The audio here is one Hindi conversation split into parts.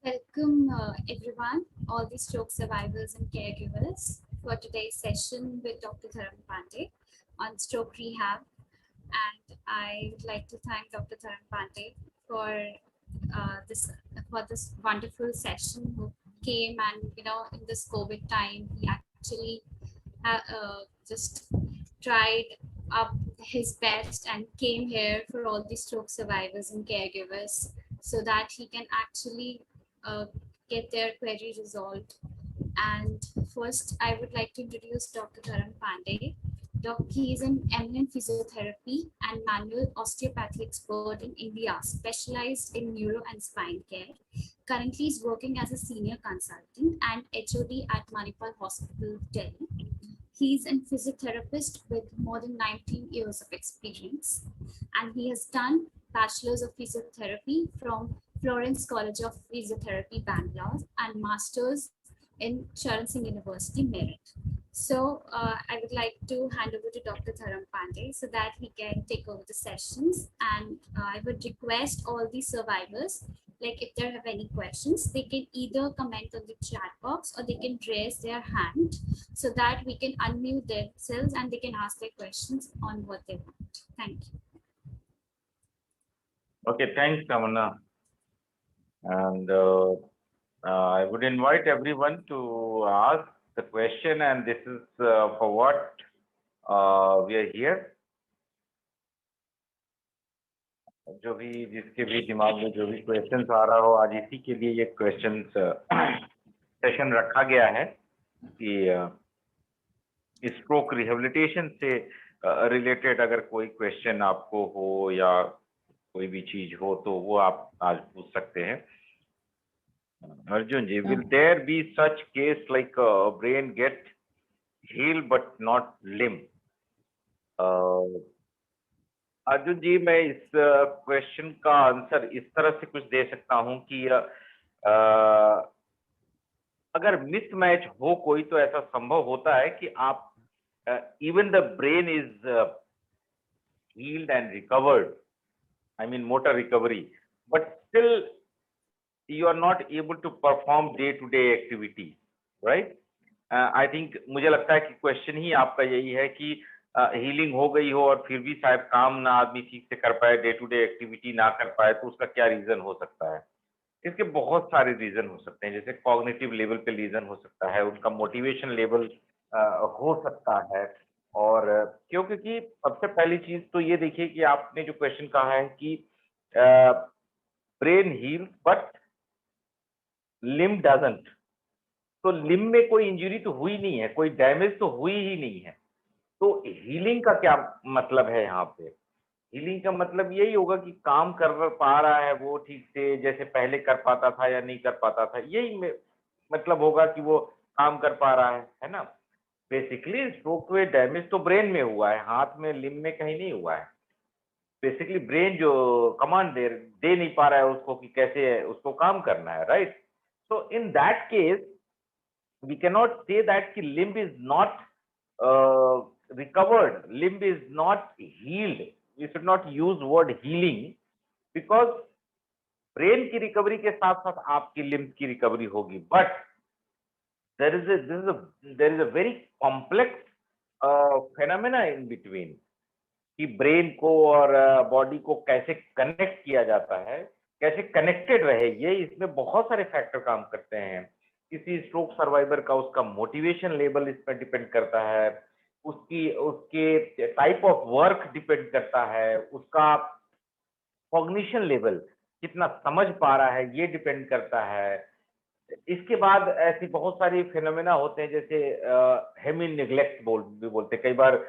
Welcome, everyone, all the stroke survivors and caregivers, for today's session with Dr. Dharam Pandey on stroke rehab. And I would like to thank Dr. Dharam Pandey for this wonderful session. Who came and in this COVID time, he actually just tried up his best and came here for all the stroke survivors and caregivers so that he can actually uh, get their query resolved. And first, I would like to introduce Dr. Dharam Pandey. He is an eminent physiotherapy and manual osteopathy expert in India, specialized in neuro and spine care. Currently, is working as a senior consultant and HOD at Manipal Hospital, Delhi. He's a physiotherapist with more than 19 years of experience, and he has done Bachelor's of Physiotherapy from Florence College of Physiotherapy, Bangalore, and Master's in Charan Singh University, Meerut. So I would like to hand over to Dr. Dharam Pandey so that he can take over the sessions. And I would request all the survivors, like if they have any questions, they can either comment on the chat box or they can raise their hand so that we can unmute themselves and they can ask their questions on what they want. Thank you. Okay, thanks, Kamana. And I would invite everyone to ask the question, and this is for what we are here. जो भी जिसके भी दिमाग में जो भी क्वेश्चंस आ रहा हो, आज इसी के लिए ये क्वेश्चंस सेशन रखा गया है कि स्ट्रोक रिहेबिलिटेशन से रिलेटेड अगर कोई क्वेश्चन आपको हो या कोई भी चीज हो तो वो आप आज पूछ सकते हैं. Arjun ji, will there be such case like brain get healed but not limb? Arjun जी, मैं इस क्वेश्चन का आंसर इस तरह से कुछ दे सकता हूं कि अगर मिसमैच हो कोई तो ऐसा संभव होता है कि आप even the brain is healed and recovered, I mean motor recovery, but still you are not able to perform day-to-day activity, right? I think मुझे लगता है कि क्वेश्चन ही आपका यही है कि हीलिंग हो गई हो और फिर भी शायद काम ना आदमी ठीक से कर पाए, डे टू डे एक्टिविटी ना कर पाए, तो उसका क्या रीजन हो सकता है? इसके बहुत सारे रीजन हो सकते हैं. जैसे कॉग्निटिव लेवल पे रीजन हो सकता है, उनका मोटिवेशन लेवल हो सकता है. और क्योंकि सबसे पहली चीज तो ये देखिए कि आपने जो क्वेश्चन कहा है कि brain heal but limb doesn't, तो लिम्ब में कोई इंजरी तो हुई नहीं है, कोई डैमेज तो हुई ही नहीं है. तो हीलिंग का क्या मतलब है? यहाँ पे हीलिंग का मतलब यही होगा कि काम कर पा रहा है वो ठीक से, जैसे पहले कर पाता था या नहीं कर पाता था, यही मतलब होगा कि वो काम कर पा रहा है ना. बेसिकली स्ट्रोक में डैमेज तो ब्रेन में हुआ है, हाथ में लिम्ब में कहीं नहीं हुआ है. बेसिकली ब्रेन जो कमांड दे नहीं पा रहा है उसको कि कैसे उसको काम करना है, right? So in that case we cannot say that ki limb is not recovered, limb is not healed. We should not use word healing because brain की रिकवरी के साथ साथ आपकी लिम्ब की रिकवरी होगी. But there is a very complex phenomena in between कि ब्रेन को और बॉडी को कैसे कनेक्ट किया जाता है, कैसे कनेक्टेड रहे, ये इसमें बहुत सारे फैक्टर काम करते हैं. किसी स्ट्रोक सर्वाइवर का उसका मोटिवेशन लेवल इस पर डिपेंड करता है, उसके टाइप ऑफ वर्क डिपेंड करता है, उसका कॉग्निशन लेवल कितना समझ पा रहा है ये डिपेंड करता है. इसके बाद ऐसी बहुत सारी फिनोमेना होते हैं, जैसे हेमी नेग्लेक्ट भी बोलते हैं, कई बार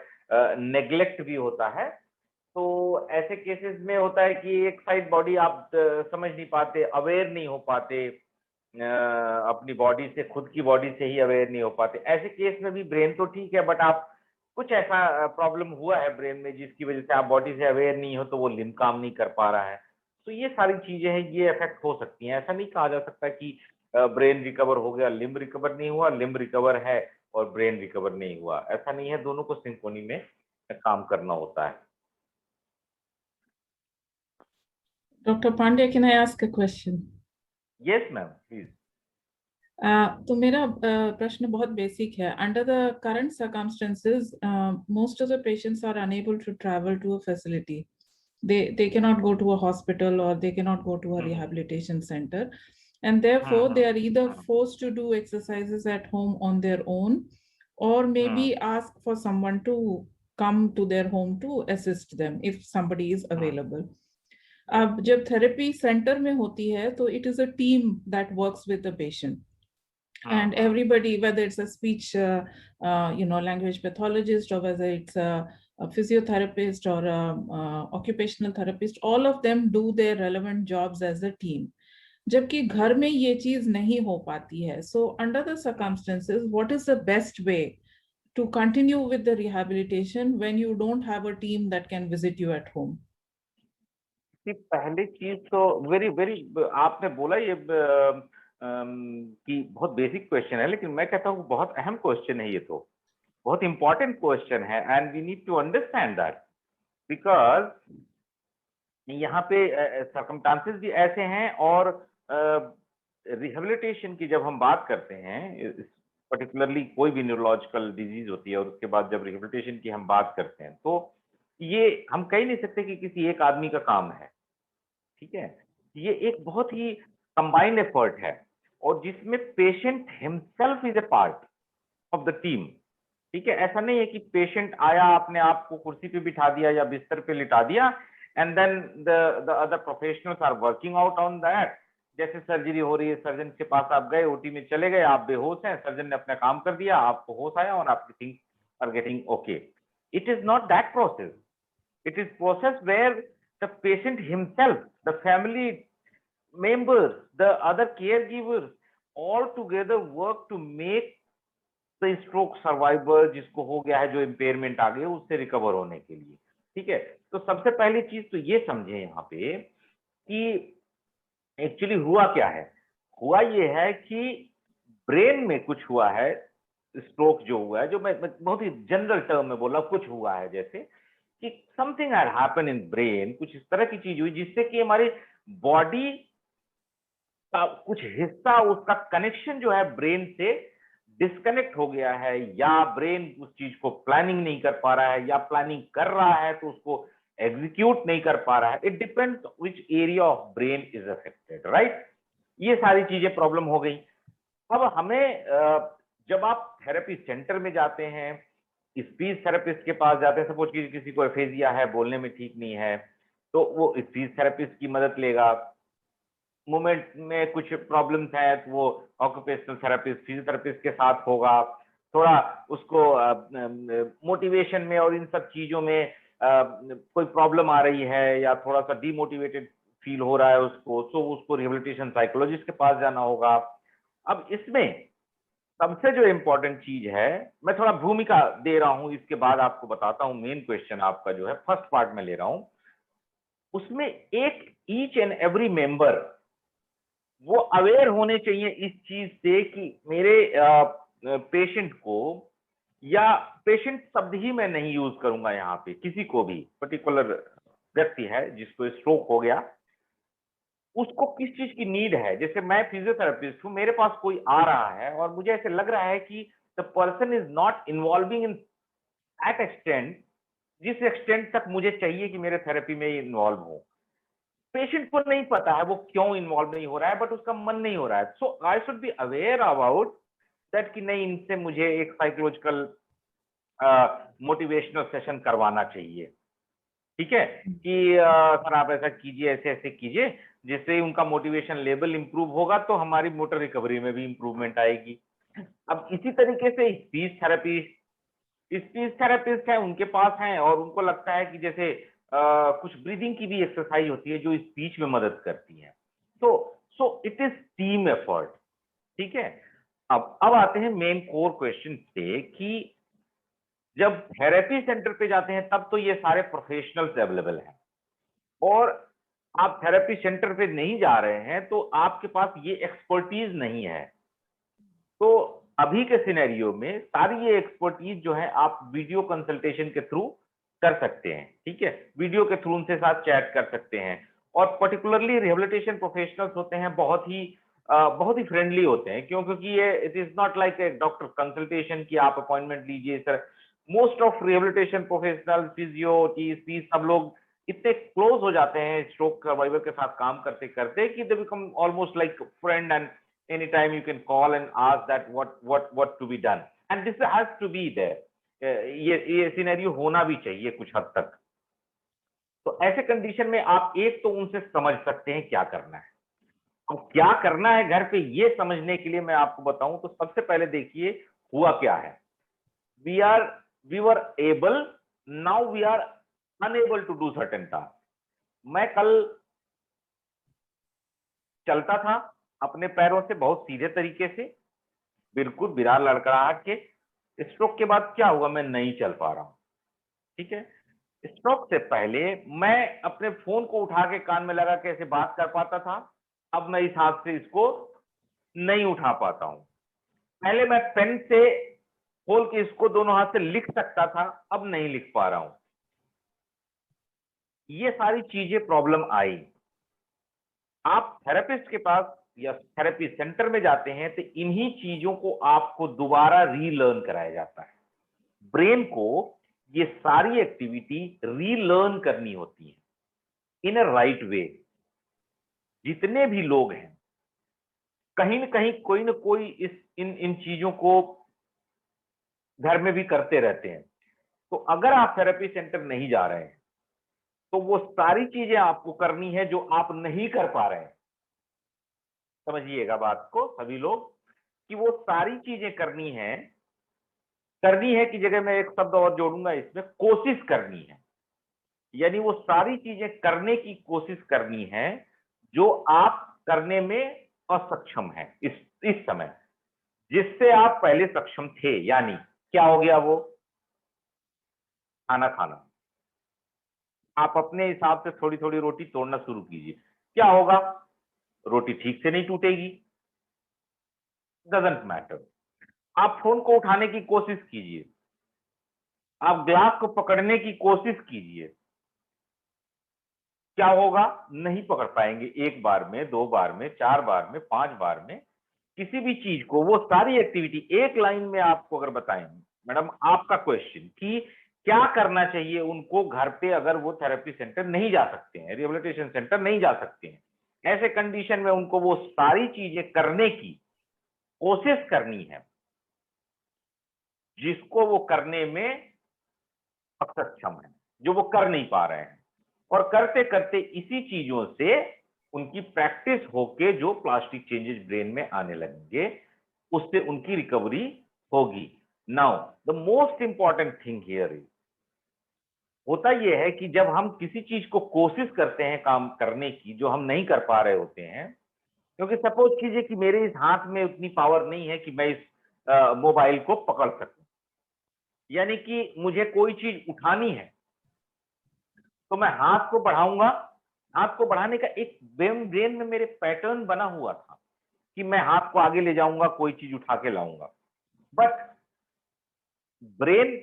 नेग्लेक्ट भी होता है. तो ऐसे केसेस में होता है कि एक साइड बॉडी आप समझ नहीं पाते, अवेयर नहीं हो पाते, अपनी बॉडी से, खुद की बॉडी से ही अवेयर नहीं हो पाते. ऐसे केस में भी ब्रेन तो ठीक है बट आप कुछ ऐसा प्रॉब्लम हुआ है ब्रेन में जिसकी वजह से आप बॉडी से अवेयर नहीं हो, तो वो लिम्ब काम नहीं कर पा रहा है. तो ये सारी चीजें हैं, ये इफेक्ट हो सकती हैं. ऐसा नहीं कहा जा सकता कि ब्रेन रिकवर हो गया, लिम्ब रिकवर नहीं हुआ, लिम्ब रिकवर है और ब्रेन रिकवर नहीं हुआ, ऐसा नहीं है. दोनों को सिंक्रोनी में काम करना होता है. Dr. Pandey, can I ask a question? Yes ma'am please. तो मेरा प्रश्न बहुत बेसिक है. Under the current circumstances most of the patients are unable to travel to a facility. They cannot go to a hospital or they cannot go to a rehabilitation center, and therefore they are either forced to do exercises at home on their own, or maybe ask for someone to come to their home to assist them if somebody is available. अब जब थेरेपी सेंटर में होती है तो it is a team that works with the patient. And everybody, whether it's a speech language pathologist, or whether it's a physiotherapist or a occupational therapist, all of them do their relevant jobs as a team. जबकि घर में ये चीज नहीं हो पाती है. So under the circumstances, what is the best way to continue with the rehabilitation when you don't have a team that can visit you at home? पहली चीज तो वेरी वेरी आपने बोला ये कि बहुत बेसिक क्वेश्चन है, लेकिन मैं कहता हूँ बहुत अहम क्वेश्चन है, ये तो बहुत इंपॉर्टेंट क्वेश्चन है, and we need to understand that because यहाँ पे सर्कमस्टांसेस भी ऐसे हैं, और रिहेबिलिटेशन की जब हम बात करते हैं, पर्टिकुलरली कोई भी न्यूरोलॉजिकल डिजीज होती है और उसके बाद जब रिहेबिलिटेशन की हम बात करते हैं, तो ये हम कह नहीं सकते कि किसी एक आदमी का काम है, ठीक है. ये एक बहुत ही कंबाइंड एफर्ट है, और जिसमें patient himself is a part of the team, ठीक है. ऐसा नहीं है कि पेशेंट आया, अपने आप को कुर्सी पे बिठा दिया या बिस्तर पे लिटा दिया, and then the other professionals are working out on that. जैसे सर्जरी हो रही है, सर्जन के पास आप गए, ओटी में चले गए, आप बेहोश हैं, सर्जन ने अपना काम कर दिया, आपको होश आया और आपकी things are getting okay. It is not that process. It is process where the patient himself, the family members, the other caregivers, all together work to make the stroke survivor, जिसको हो गया है, जो impairment आ गई, उससे रिकवर होने के लिए, ठीक है. तो सबसे पहली चीज तो ये समझे यहाँ पे कि एक्चुअली हुआ क्या है. हुआ ये है कि ब्रेन में कुछ हुआ है, स्ट्रोक जो हुआ है, जो मैं बहुत ही जनरल टर्म में बोला, कुछ हुआ है, जैसे कि something had happened in brain, कुछ इस तरह की चीज हुई जिससे कि हमारी बॉडी का कुछ हिस्सा, उसका कनेक्शन जो है ब्रेन से डिस्कनेक्ट हो गया है, या ब्रेन उस चीज को प्लानिंग नहीं कर पा रहा है, या प्लानिंग कर रहा है तो उसको एग्जीक्यूट नहीं कर पा रहा है. It depends which area of brain is affected, right. ये सारी चीजें प्रॉब्लम हो गई. अब हमें जब आप थेरेपी सेंटर में जाते हैं, स्पीच थेरेपिस्ट के पास जाते हैं, सपोज कि किसी को एफेजिया है, बोलने में ठीक नहीं है, तो वो स्पीच थेरेपिस्ट की मदद लेगा. मूवमेंट में कुछ प्रॉब्लम्स है तो वो ऑक्यूपेशनल थेरेपिस्ट, फिजियोथेरेपिस्ट के साथ होगा. थोड़ा उसको मोटिवेशन में और इन सब चीजों में कोई प्रॉब्लम आ रही है, या थोड़ा सा डीमोटिवेटेड फील हो रहा है उसको, तो उसको रिहेबिलिटेशन साइकोलॉजिस्ट के पास जाना होगा. अब इसमें सबसे जो इम्पोर्टेंट चीज है, मैं थोड़ा भूमिका दे रहा हूं, इसके बाद आपको बताता हूं. मेन क्वेश्चन आपका जो है फर्स्ट पार्ट में ले रहा हूं, उसमें एक ईच एंड एवरी मेंबर वो अवेयर होने चाहिए इस चीज से कि मेरे पेशेंट को, या पेशेंट शब्द ही मैं नहीं यूज करूंगा यहाँ पे, किसी को भी पर्टिकुलर व्यक्ति है जिसको स्ट्रोक हो गया, उसको किस चीज की नीड है. जैसे मैं फिजियोथेरेपिस्ट हूँ, मेरे पास कोई आ रहा है और मुझे ऐसे लग रहा है कि the person is not involving in that extent, जिस एक्सटेंट तक मुझे चाहिए कि मेरे थेरेपी में इन्वॉल्व हो. पेशेंट को नहीं पता है वो क्यों इन्वॉल्व नहीं हो रहा है, बट उसका मन नहीं हो रहा है. So I should be aware about that कि नहीं, इनसे मुझे एक साइकोलॉजिकल मोटिवेशनल सेशन करवाना चाहिए, ठीक है, कि सर आप ऐसा कीजिए, ऐसे ऐसे कीजिए, जिससे उनका मोटिवेशन लेवल इंप्रूव होगा, तो हमारी मोटर रिकवरी में भी इंप्रूवमेंट आएगी. अब इसी तरीके से स्पीच थेरेपिस्ट है, उनके पास है, और उनको लगता है कि जैसे कुछ ब्रीदिंग की भी एक्सरसाइज होती है जो स्पीच में मदद करती है. So it is team effort, ठीक है. अब आते हैं मेन कोर क्वेश्चन पे कि जब थेरेपी सेंटर पे जाते हैं तब तो ये सारे प्रोफेशनल्स अवेलेबल हैं, और आप थेरेपी सेंटर पे नहीं जा रहे हैं तो आपके पास ये एक्सपर्टीज नहीं है. तो अभी के सिनेरियो में सारी ये एक्सपर्टीज जो है आप वीडियो कंसल्टेशन के थ्रू कर सकते हैं, ठीक है. वीडियो के थ्रू उनसे साथ चैट कर सकते हैं, और पर्टिकुलरली रिहेबिलिटेशन प्रोफेशनल्स होते हैं बहुत ही बहुत ही फ्रेंडली होते हैं। क्यों? क्योंकि ये it is not like a doctor consultation की आप अपॉइंटमेंट लीजिए sir. Most of rehabilitation professional, physio, TSP, सब लोग इतने क्लोज हो जाते हैं स्ट्रोक सर्वाइवर के साथ काम करते करते कि they become almost like friend, and any time you can call and ask that what to be done, and this has to be there. ये सिनेरियो होना भी चाहिए कुछ हद तक। तो ऐसे कंडीशन में आप एक तो उनसे समझ सकते हैं क्या करना है। अब क्या करना है घर पे ये समझने के लिए मैं आपको बताऊं तो सबसे पहले देखिए हुआ क्या है। We were able, now we are unable to do certain task. मैं कल चलता था अपने पैरों से बहुत सीधे तरीके से, बिल्कुल बिना लड़खड़ाहट के। स्ट्रोक के बाद क्या हुआ, मैं नहीं चल पा रहा हूं। ठीक है, स्ट्रोक से पहले मैं अपने फोन को उठा के कान में लगा के ऐसे बात कर पाता था, अब मैं इस हाथ से इसको नहीं उठा पाता हूं। पहले मैं पेन से खोल के इसको दोनों हाथ से लिख सकता था, अब नहीं लिख पा रहा हूं। ये सारी चीजें प्रॉब्लम आई। आप थेरेपिस्ट के पास या थेरेपी सेंटर में जाते हैं तो इन्हीं चीजों को आपको दोबारा रीलर्न कराया जाता है। ब्रेन को ये सारी एक्टिविटी रीलर्न करनी होती है इन अ राइट वे। जितने भी लोग हैं कहीं ना कहीं कोई ना कोई इन चीजों को घर में भी करते रहते हैं। तो अगर आप थेरेपी सेंटर नहीं जा रहे हैं तो वो सारी चीजें आपको करनी है जो आप नहीं कर पा रहे हैं। समझिएगा बात को सभी लोग, कि वो सारी चीजें करनी है कि जगह मैं एक शब्द और जोड़ूंगा इसमें, कोशिश करनी है। यानी वो सारी चीजें करने की कोशिश करनी है जो आप करने में असक्षम हैं इस समय, जिससे आप पहले सक्षम थे। यानी क्या हो गया, वो खाना खाना। आप अपने हिसाब से थोड़ी थोड़ी रोटी तोड़ना शुरू कीजिए, क्या होगा, रोटी ठीक से नहीं टूटेगी, डजंट मैटर। आप फोन को उठाने की कोशिश कीजिए, आप ग्लास को पकड़ने की कोशिश कीजिए, क्या होगा, नहीं पकड़ पाएंगे। एक बार में, दो बार में, चार बार में, पांच बार में। किसी भी चीज को, वो सारी एक्टिविटी एक लाइन में आपको अगर बताएंगे, मैडम आपका क्वेश्चन कि क्या करना चाहिए उनको घर पे अगर वो थेरेपी सेंटर नहीं जा सकते हैं, रिहेबिलिटेशन सेंटर नहीं जा सकते हैं, ऐसे कंडीशन में उनको वो सारी चीजें करने की कोशिश करनी है जिसको वो करने में असक्षम है, जो वो कर नहीं पा रहे हैं। और करते करते इसी चीजों से उनकी प्रैक्टिस होके जो प्लास्टिक चेंजेस ब्रेन में आने लगेंगे, उससे उनकी रिकवरी होगी। Now the most important thing here is, होता यह है कि जब हम किसी चीज को कोशिश करते हैं काम करने की जो हम नहीं कर पा रहे होते हैं, क्योंकि सपोज कीजिए कि मेरे इस हाथ में उतनी पावर नहीं है कि मैं इस मोबाइल को पकड़ सकूं, यानी कि मुझे कोई चीज उठानी है तो मैं हाथ को बढ़ाऊंगा। हाथ को बढ़ाने का एक ब्रेन में मेरे पैटर्न बना हुआ था कि मैं हाथ को आगे ले जाऊंगा, कोई चीज उठा के लाऊंगा। बट ब्रेन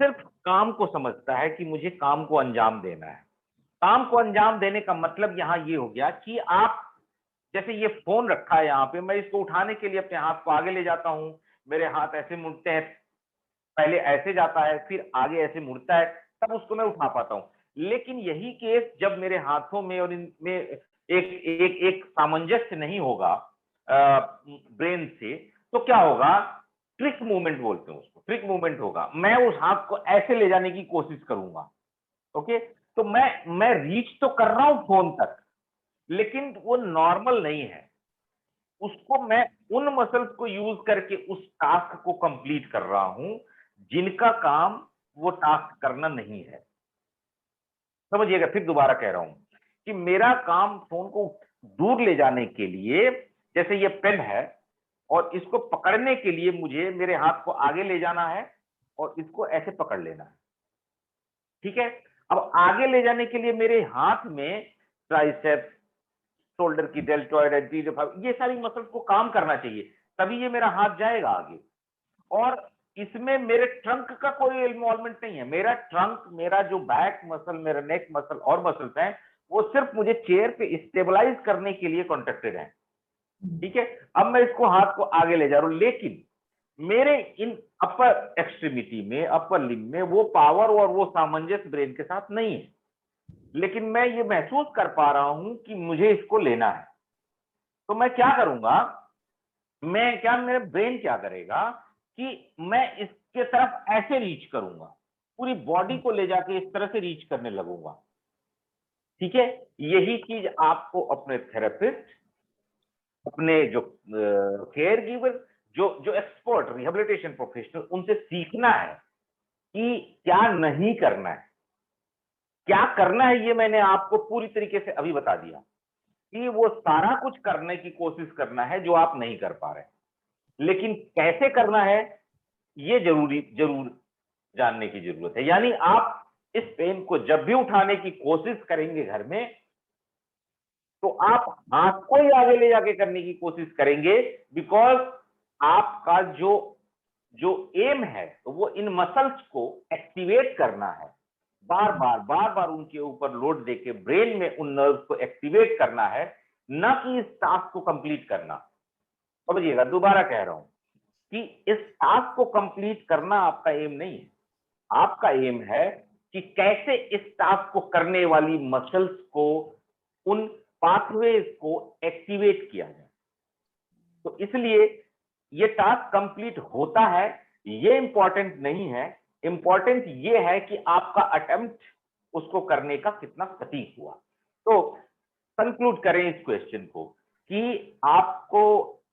सिर्फ काम को समझता है कि मुझे काम को अंजाम देना है। काम को अंजाम देने का मतलब यहां ये हो गया कि आप, जैसे ये फोन रखा है यहाँ पे, मैं इसको उठाने के लिए अपने हाथ को आगे ले जाता हूं, मेरे हाथ ऐसे मुड़ते हैं, पहले ऐसे जाता है फिर आगे ऐसे मुड़ता है, तब उसको मैं उठा पाता हूं। लेकिन यही केस जब मेरे हाथों में और इनमें एक सामंजस्य नहीं होगा ब्रेन से, तो क्या होगा, ट्रिक मूवमेंट बोलते हैं उसको, ट्रिक मूवमेंट होगा। मैं उस हाथ को ऐसे ले जाने की कोशिश करूंगा, ओके, तो मैं रीच तो कर रहा हूं फोन तक, लेकिन वो नॉर्मल नहीं है। उसको मैं उन मसल्स को यूज करके उस टास्क को कंप्लीट कर रहा हूं जिनका काम वो टास्क करना नहीं है। समझिएगा, फिर दोबारा कह रहा हूं कि मेरा काम फोन को दूर ले जाने के लिए, जैसे ये पेन है और इसको पकड़ने के लिए मुझे मेरे हाथ को आगे ले जाना है और इसको ऐसे पकड़ लेना है। ठीक है, अब आगे ले जाने के लिए मेरे हाथ में ट्राइसेप्स, शोल्डर की डेल्टॉइड, एंटीरियर, ये सारी मसल्स को काम करना चाहिए, तभी ये मेरा हाथ जाएगा आगे। और इसमें मेरे ट्रंक का कोई इन्वॉल्वमेंट नहीं है। मेरा ट्रंक, मेरा जो बैक मसल, मेरा नेक मसल और मसल्स हैं, वो सिर्फ मुझे चेयर पे स्टेबलाइज करने के लिए कॉन्ट्रैक्टेड है। ठीक है, अब मैं इसको हाथ को आगे ले जा रहा हूं, लेकिन मेरे इन अपर एक्सट्रीमिटी में, अपर लिम्ब में वो पावर और वो सामंजस्य ब्रेन के साथ नहीं है, लेकिन मैं ये महसूस कर पा रहा हूं कि मुझे इसको लेना है। तो मैं क्या करूंगा, मेरा ब्रेन क्या करेगा कि मैं इसके तरफ ऐसे रीच करूंगा, पूरी बॉडी को ले जाके इस तरह से रीच करने लगूंगा। ठीक है, यही चीज आपको अपने थेरेपिस्ट, अपने जो केयर गिवर, जो जो एक्सपर्ट रिहेबिलिटेशन प्रोफेशनल, उनसे सीखना है कि क्या नहीं करना है। क्या करना है ये मैंने आपको पूरी तरीके से अभी बता दिया कि वो सारा कुछ करने की कोशिश करना है जो आप नहीं कर पा रहे, लेकिन कैसे करना है ये जरूर जानने की जरूरत है। यानी आप इस पेन को जब भी उठाने की कोशिश करेंगे घर में, तो आप हाथ को ही आगे ले जाके करने की कोशिश करेंगे, बिकॉज आपका जो एम है वो इन मसल्स को एक्टिवेट करना है, बार बार उनके ऊपर लोड देके ब्रेन में उन नर्व्स को एक्टिवेट करना है, न कि इस टास्क को कंप्लीट करना। समझिएगा, दोबारा कह रहा हूं कि इस टास्क को कंप्लीट करना आपका एम नहीं है। आपका एम है कि कैसे इस टास्क को करने वाली मसल्स को, उन पाथवेज को एक्टिवेट किया जाए। तो इसलिए ये टास्क कंप्लीट होता है, ये इंपॉर्टेंट नहीं है। इंपॉर्टेंट ये है कि आपका अटेम्प्ट उसको करने का कितना सटीक हुआ। तो कंक्लूड करें इस क्वेश्चन को कि आपको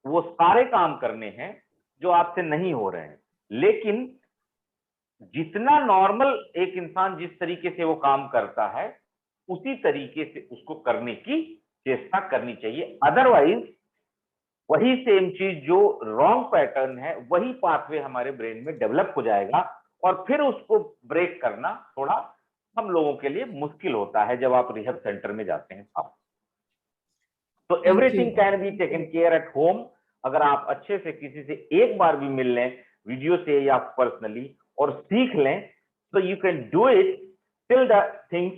वो सारे काम करने हैं जो आपसे नहीं हो रहे हैं, लेकिन जितना नॉर्मल एक इंसान जिस तरीके से वो काम करता है उसी तरीके से उसको करने की चेष्टा करनी चाहिए। अदरवाइज वही सेम चीज जो रॉन्ग पैटर्न है, वही पाथवे हमारे ब्रेन में डेवलप हो जाएगा, और फिर उसको ब्रेक करना थोड़ा हम लोगों के लिए मुश्किल होता है जब आप रिहब सेंटर में जाते हैं। आप तो everything can be taken care at home. अगर आप अच्छे से किसी से एक बार भी मिल लें, वीडियो से या पर्सनली, और सीख लें, तो you can do it till the things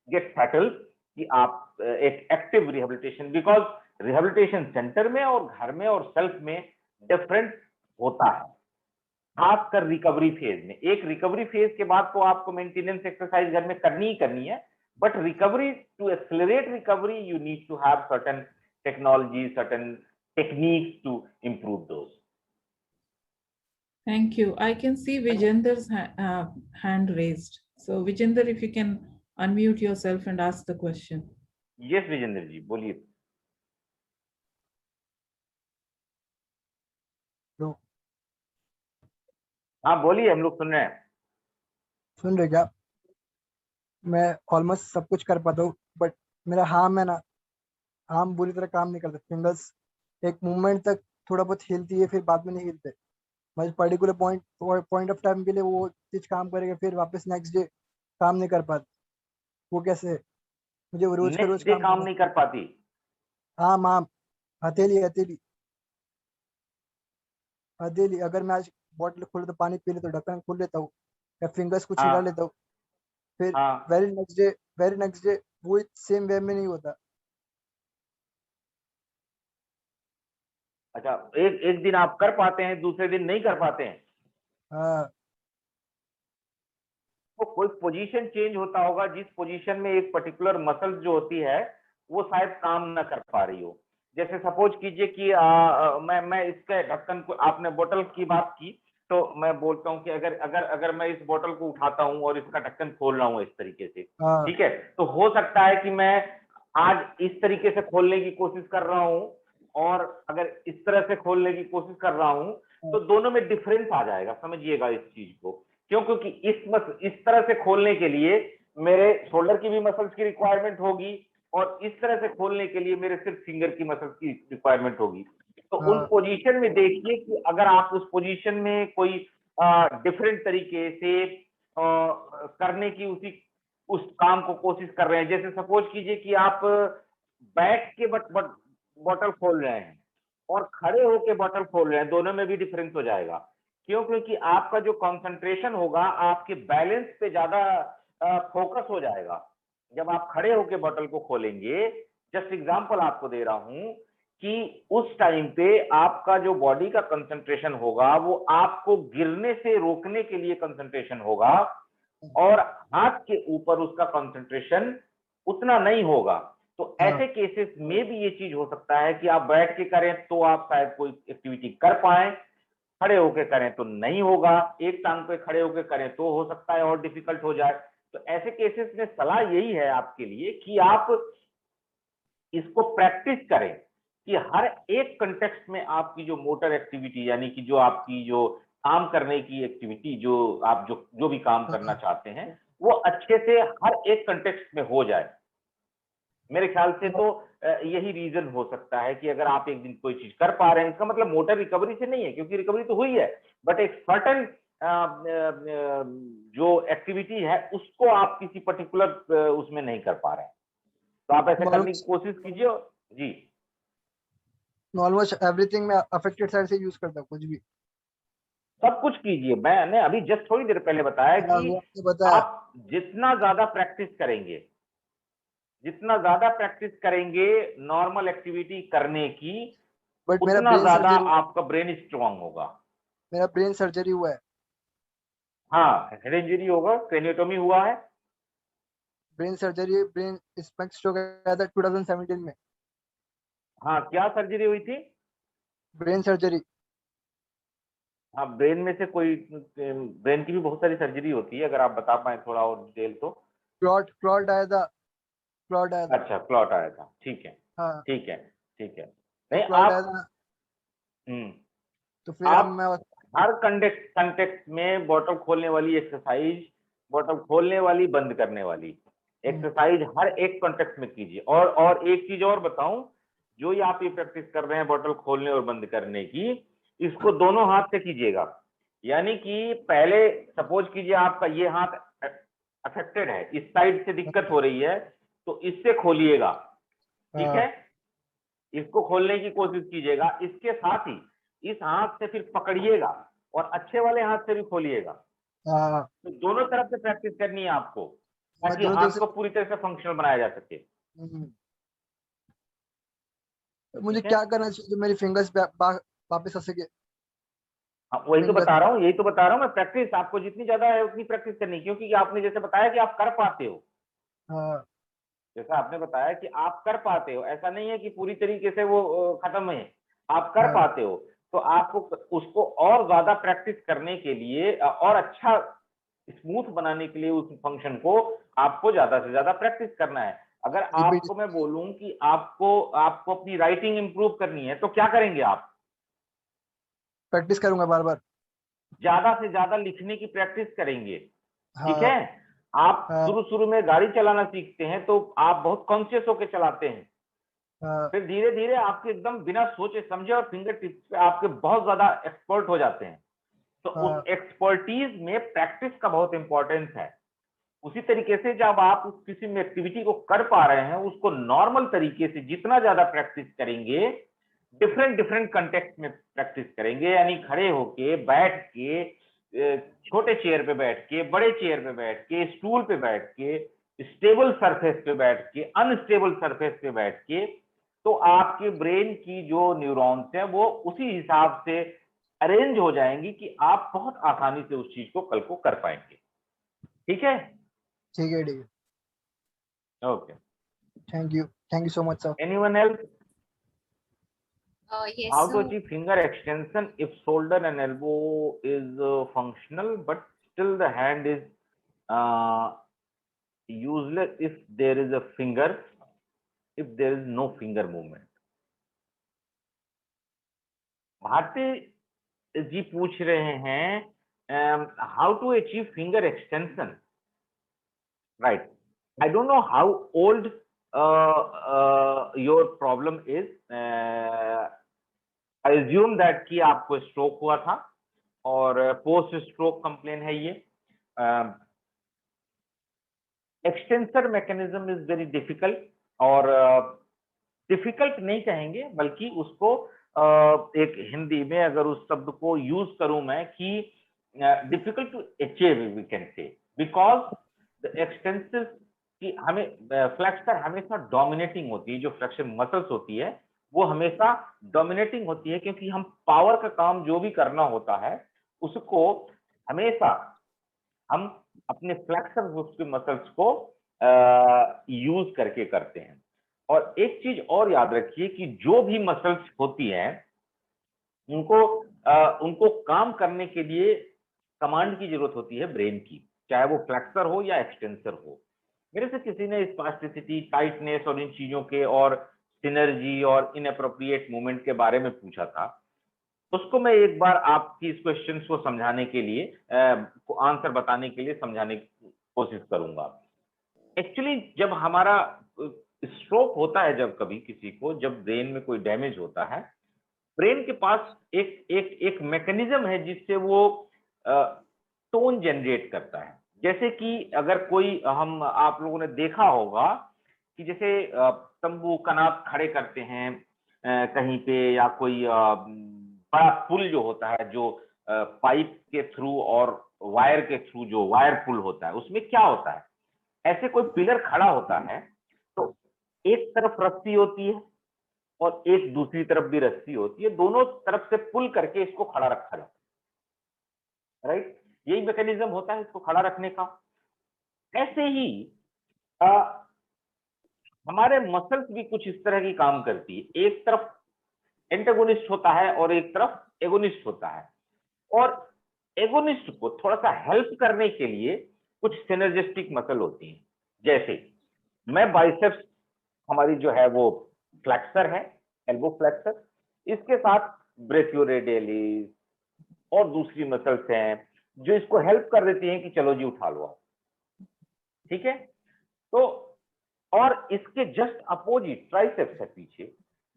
get settled, कि आप एक active rehabilitation, because rehabilitation centre में और घर में और सेल्फ में डिफरेंस होता है, खासकर रिकवरी फेज में। एक रिकवरी फेज के बाद तो आपको मेंटेनेंस एक्सरसाइज घर में करनी ही करनी है, but recovery, to accelerate recovery, you need to have certain technologies, certain techniques to improve those. Thank you. I can see Vijender's hand raised. So Vijender, if you can unmute yourself and ask the question. Yes, Vijender ji, बोलिए। हाँ बोलिए, हम लोग सुन रहे हैं। सुन रहे क्या? मैं ऑलमोस्ट सब कुछ कर पाता हूँ, बट मेरा हार्म है ना, हार्म बुरी तरह काम नहीं करता। फिंगर्स एक मूवमेंट तक थोड़ा बहुत हिलती है, फिर बाद में नहीं हिलते। मैं पर्टिकुलर पॉइंट ऑफ टाइम के लिए वो चीज काम करेगा, फिर वापस नेक्स्ट डे काम नहीं कर पाती। वो कैसे? मुझे रोज का रोज काम नहीं कर पाती? हाँ माम, हथेली हथेली हथेली। अगर मैं आज बॉटल खोल तो पानी पी लेता हूँ, ढक्कन खोल लेता हूँ, या फिंगर्स को छिला लेता हूँ, फिर वेरी नेक्स्ट डे वो सेम वे में नहीं होता। अच्छा, एक दिन आप कर पाते हैं, दूसरे दिन नहीं कर पाते हैं? हाँ। तो कोई पोजीशन चेंज होता होगा, जिस पोजीशन में एक पर्टिकुलर मसल जो होती है वो शायद काम ना कर पा रही हो। जैसे सपोज कीजिए कि मैं इसके ढक्कन को, आपने बोतल की बात की, तो मैं बोलता हूँ कि अगर मैं इस बोतल को उठाता हूँ और इसका ढक्कन खोल रहा हूँ इस तरीके से, ठीक है, तो हो सकता है कि मैं आज इस तरीके से खोलने की कोशिश कर रहा हूँ, और अगर इस तरह से खोलने की कोशिश कर रहा हूँ, तो दोनों में डिफरेंस आ जाएगा। समझिएगा इस चीज को, क्यों? क्योंकि इस तरह से खोलने के लिए मेरे शोल्डर की भी मसल्स की रिक्वायरमेंट होगी, और इस तरह से खोलने के लिए मेरे सिर्फ फिंगर की मसल्स की रिक्वायरमेंट होगी। तो उन पोजीशन में देखिए कि अगर आप उस पोजीशन में कोई डिफरेंट तरीके से करने की उस काम को कोशिश कर रहे हैं। जैसे सपोज कीजिए कि आप बैठ के बॉटल खोल रहे हैं और खड़े होके बॉटल खोल रहे हैं, दोनों में भी डिफरेंस हो जाएगा। क्यों? क्योंकि आपका जो कंसंट्रेशन होगा आपके बैलेंस पे ज्यादा फोकस हो जाएगा जब आप खड़े होके बॉटल को खोलेंगे। जस्ट एग्जांपल आपको दे रहा हूं कि उस टाइम पे आपका जो बॉडी का कंसंट्रेशन होगा वो आपको गिरने से रोकने के लिए कंसंट्रेशन होगा, और हाथ के ऊपर उसका कंसंट्रेशन उतना नहीं होगा। तो ऐसे केसेस में भी ये चीज हो सकता है कि आप बैठ के करें तो आप शायद कोई एक्टिविटी कर पाए, खड़े होके करें तो नहीं होगा, एक टांग पे खड़े होके करें तो हो सकता है और डिफिकल्ट हो जाए। तो ऐसे केसेस में सलाह यही है आपके लिए कि आप इसको प्रैक्टिस करें कि हर एक कंटेक्स्ट में आपकी जो मोटर एक्टिविटी, यानी कि जो आपकी जो काम करने की एक्टिविटी, जो आप जो भी काम करना चाहते हैं, वो अच्छे से हर एक कंटेक्स्ट में हो जाए। मेरे ख्याल से तो यही रीजन हो सकता है कि अगर आप एक दिन कोई चीज कर पा रहे हैं, इसका मतलब मोटर रिकवरी से नहीं है, क्योंकि रिकवरी तो हुई है, बट एक सर्टेन जो एक्टिविटी है उसको आप किसी पर्टिकुलर उसमें नहीं कर पा रहे हैं, तो आप ऐसा करने की कोशिश कीजिए जी। ऑलमोस्ट एवरीथिंग में अफेक्टेड साइड से यूज करता हूँ, कुछ भी सब कुछ कीजिए। मैंने अभी जस्ट थोड़ी देर पहले बताया कि आप जितना ज्यादा प्रैक्टिस करेंगे, जितना ज्यादा प्रैक्टिस करेंगे नॉर्मल एक्टिविटी करने की, बट उतना ज्यादा आपका ब्रेन स्ट्रांग होगा। मेरा ब्रेन सर्जरी हुआ है। हाँ, हेड इंजरी होगा, क्रेनियोटोमी हुआ है। ब्रेन सर्जरी, ब्रेन स्पेक्ट स्ट्रोक आया था 2017 में। हाँ, क्या सर्जरी हुई थी? Brain surgery. हाँ, ब्रेन में से कोई, ब्रेन की भी बहुत सारी सर्जरी होती है, अगर आप बता पाए थोड़ा और डिटेल तो। क्लॉट आया था, क्लॉट आया था। अच्छा, क्लॉट आया था, ठीक है। हाँ, ठीक है, ठीक है। तो नहीं क्लॉट आया आप था, हम्म तो फिर अब आप मैं हर कंटेक्ट में बॉटल खोलने वाली एक्सरसाइज, बॉटल खोलने वाली, बंद करने वाली एक्सरसाइज हर एक कंटेक्ट में कीजिए। और एक चीज और बताऊं, जो ये आप ये प्रैक्टिस कर रहे हैं बॉटल खोलने और बंद करने की, इसको दोनों हाथ से कीजिएगा। यानी कि पहले सपोज कीजिए आपका ये हाथ अफेक्टेड है, इस साइड से दिक्कत हो रही है, तो इससे खोलिएगा, ठीक है, इसको खोलने की कोशिश कीजिएगा। इसके साथ ही इस हाथ से फिर पकड़िएगा और अच्छे वाले हाथ से भी खोलिएगा। तो दोनों तरफ से प्रैक्टिस करनी है आपको, ताकि हाथ को पूरी तरह से फंक्शनल बनाया जा सके। मुझे क्या करना चाहिए जो मेरी फिंगर्स वापस आ सके? हाँ, वही तो बता रहा हूँ, यही तो बता रहा हूँ मैं। प्रैक्टिस आपको जितनी ज्यादा है उतनी प्रैक्टिस करनी, क्योंकि आपने जैसे बताया कि आप कर पाते हो। जैसा आपने बताया कि आप कर पाते हो, ऐसा नहीं है कि पूरी तरीके से वो खत्म है, आप कर पाते हो। तो आपको उसको और ज्यादा प्रैक्टिस करने के लिए और अच्छा स्मूथ बनाने के लिए उस फंक्शन को आपको ज्यादा से ज्यादा प्रैक्टिस करना है। अगर आपको मैं बोलूं कि आपको आपको अपनी राइटिंग इंप्रूव करनी है, तो क्या करेंगे आप? प्रैक्टिस करूंगा बार बार, ज्यादा से ज्यादा लिखने की प्रैक्टिस करेंगे, ठीक है। आप शुरू शुरू में गाड़ी चलाना सीखते हैं तो आप बहुत कॉन्शियस होकर चलाते हैं, फिर धीरे धीरे आपके एकदम बिना सोचे समझे और फिंगर टिप्स पे आपके बहुत ज्यादा एक्सपर्ट हो जाते हैं। तो उस एक्सपर्टीज में प्रैक्टिस का बहुत इंपॉर्टेंस है। उसी तरीके से जब आप उस किसी में एक्टिविटी को कर पा रहे हैं, उसको नॉर्मल तरीके से जितना ज्यादा प्रैक्टिस करेंगे, डिफरेंट डिफरेंट कंटेक्स्ट में प्रैक्टिस करेंगे, यानी खड़े होके, बैठ के, छोटे चेयर पे बैठ के, बड़े चेयर पे बैठ के, स्टूल पे बैठ के, स्टेबल सरफेस पे बैठ के, अनस्टेबल सरफेस पे बैठ के, तो आपके ब्रेन की जो न्यूरॉन्स हैं वो उसी हिसाब से अरेंज हो जाएंगी कि आप बहुत आसानी से उस चीज को कल को कर पाएंगे। ठीक है, ठीक है, ठीक है। Okay, thank you so much sir. Anyone else? Yes, How to so achieve finger extension if shoulder and elbow is functional but still the hand is useless if there is a finger, if there is no finger movement? Bharti ji पूछ रहे हैं how to achieve finger extension, right? I don't know how old your problem is. I assume that कि आपको स्ट्रोक हुआ था और पोस्ट स्ट्रोक कंप्लेन है ये। Extensor mechanism is very difficult, और डिफिकल्ट नहीं कहेंगे बल्कि उसको एक हिंदी में अगर उस शब्द को यूज करूं मैं कि difficult to achieve we can say, because the extensive की हमें फ्लेक्सर हमेशा डोमिनेटिंग होती है, जो फ्लेक्सर मसल्स होती है वो हमेशा डोमिनेटिंग होती है, क्योंकि हम पावर का काम जो भी करना होता है उसको हमेशा हम अपने फ्लेक्सर ग्रुप के मसल्स को यूज करके करते हैं। और एक चीज और याद रखिए कि जो भी मसल्स होती हैं उनको काम करने के लिए कमांड की जरूरत होती है ब्रेन की, चाहे वो फ्लेक्सर हो या एक्सटेंसर हो। मेरे से किसी ने स्पास्टिसिटी, टाइटनेस और इन चीजों के और सिनर्जी और इनअप्रोप्रिएट मूवमेंट के बारे में पूछा था, उसको मैं एक बार आपकी इस क्वेश्चन को समझाने के लिए आंसर बताने के लिए समझाने की कोशिश करूंगा। एक्चुअली जब हमारा स्ट्रोक होता है, जब कभी किसी को, जब ब्रेन में कोई डैमेज होता है, ब्रेन के पास एक मैकेनिज्म है जिससे वो टोन जनरेट करता है। जैसे कि अगर कोई, हम आप लोगों ने देखा होगा कि जैसे तंबू कनात खड़े करते हैं कहीं पे, या कोई बड़ा पुल जो होता है, जो पाइप के थ्रू और वायर के थ्रू जो वायर पुल होता है, उसमें क्या होता है, ऐसे कोई पिलर खड़ा होता है तो एक तरफ रस्सी होती है और एक दूसरी तरफ भी रस्सी होती है, दोनों तरफ से पुल करके इसको खड़ा रखा जाता है, राइट। यही मैकेनिज्म होता है इसको खड़ा रखने का। ऐसे ही हमारे मसल्स भी कुछ इस तरह की काम करती है। एक तरफ एंटागोनिस्ट होता है और एक तरफ एगोनिस्ट होता है, और एगोनिस्ट को थोड़ा सा हेल्प करने के लिए कुछ सिनर्जिस्टिक मसल होती हैं। जैसे मैं बाइसेप्स, हमारी जो है वो फ्लेक्सर है, एल्बो फ्लेक्सर, इसके साथ ब्रेकियोरेडियलिस और दूसरी मसल्स हैं जो इसको हेल्प कर देती हैं कि चलो जी उठा लो आप, ठीक है। तो और इसके जस्ट अपोजिट ट्राइसेप्स है पीछे,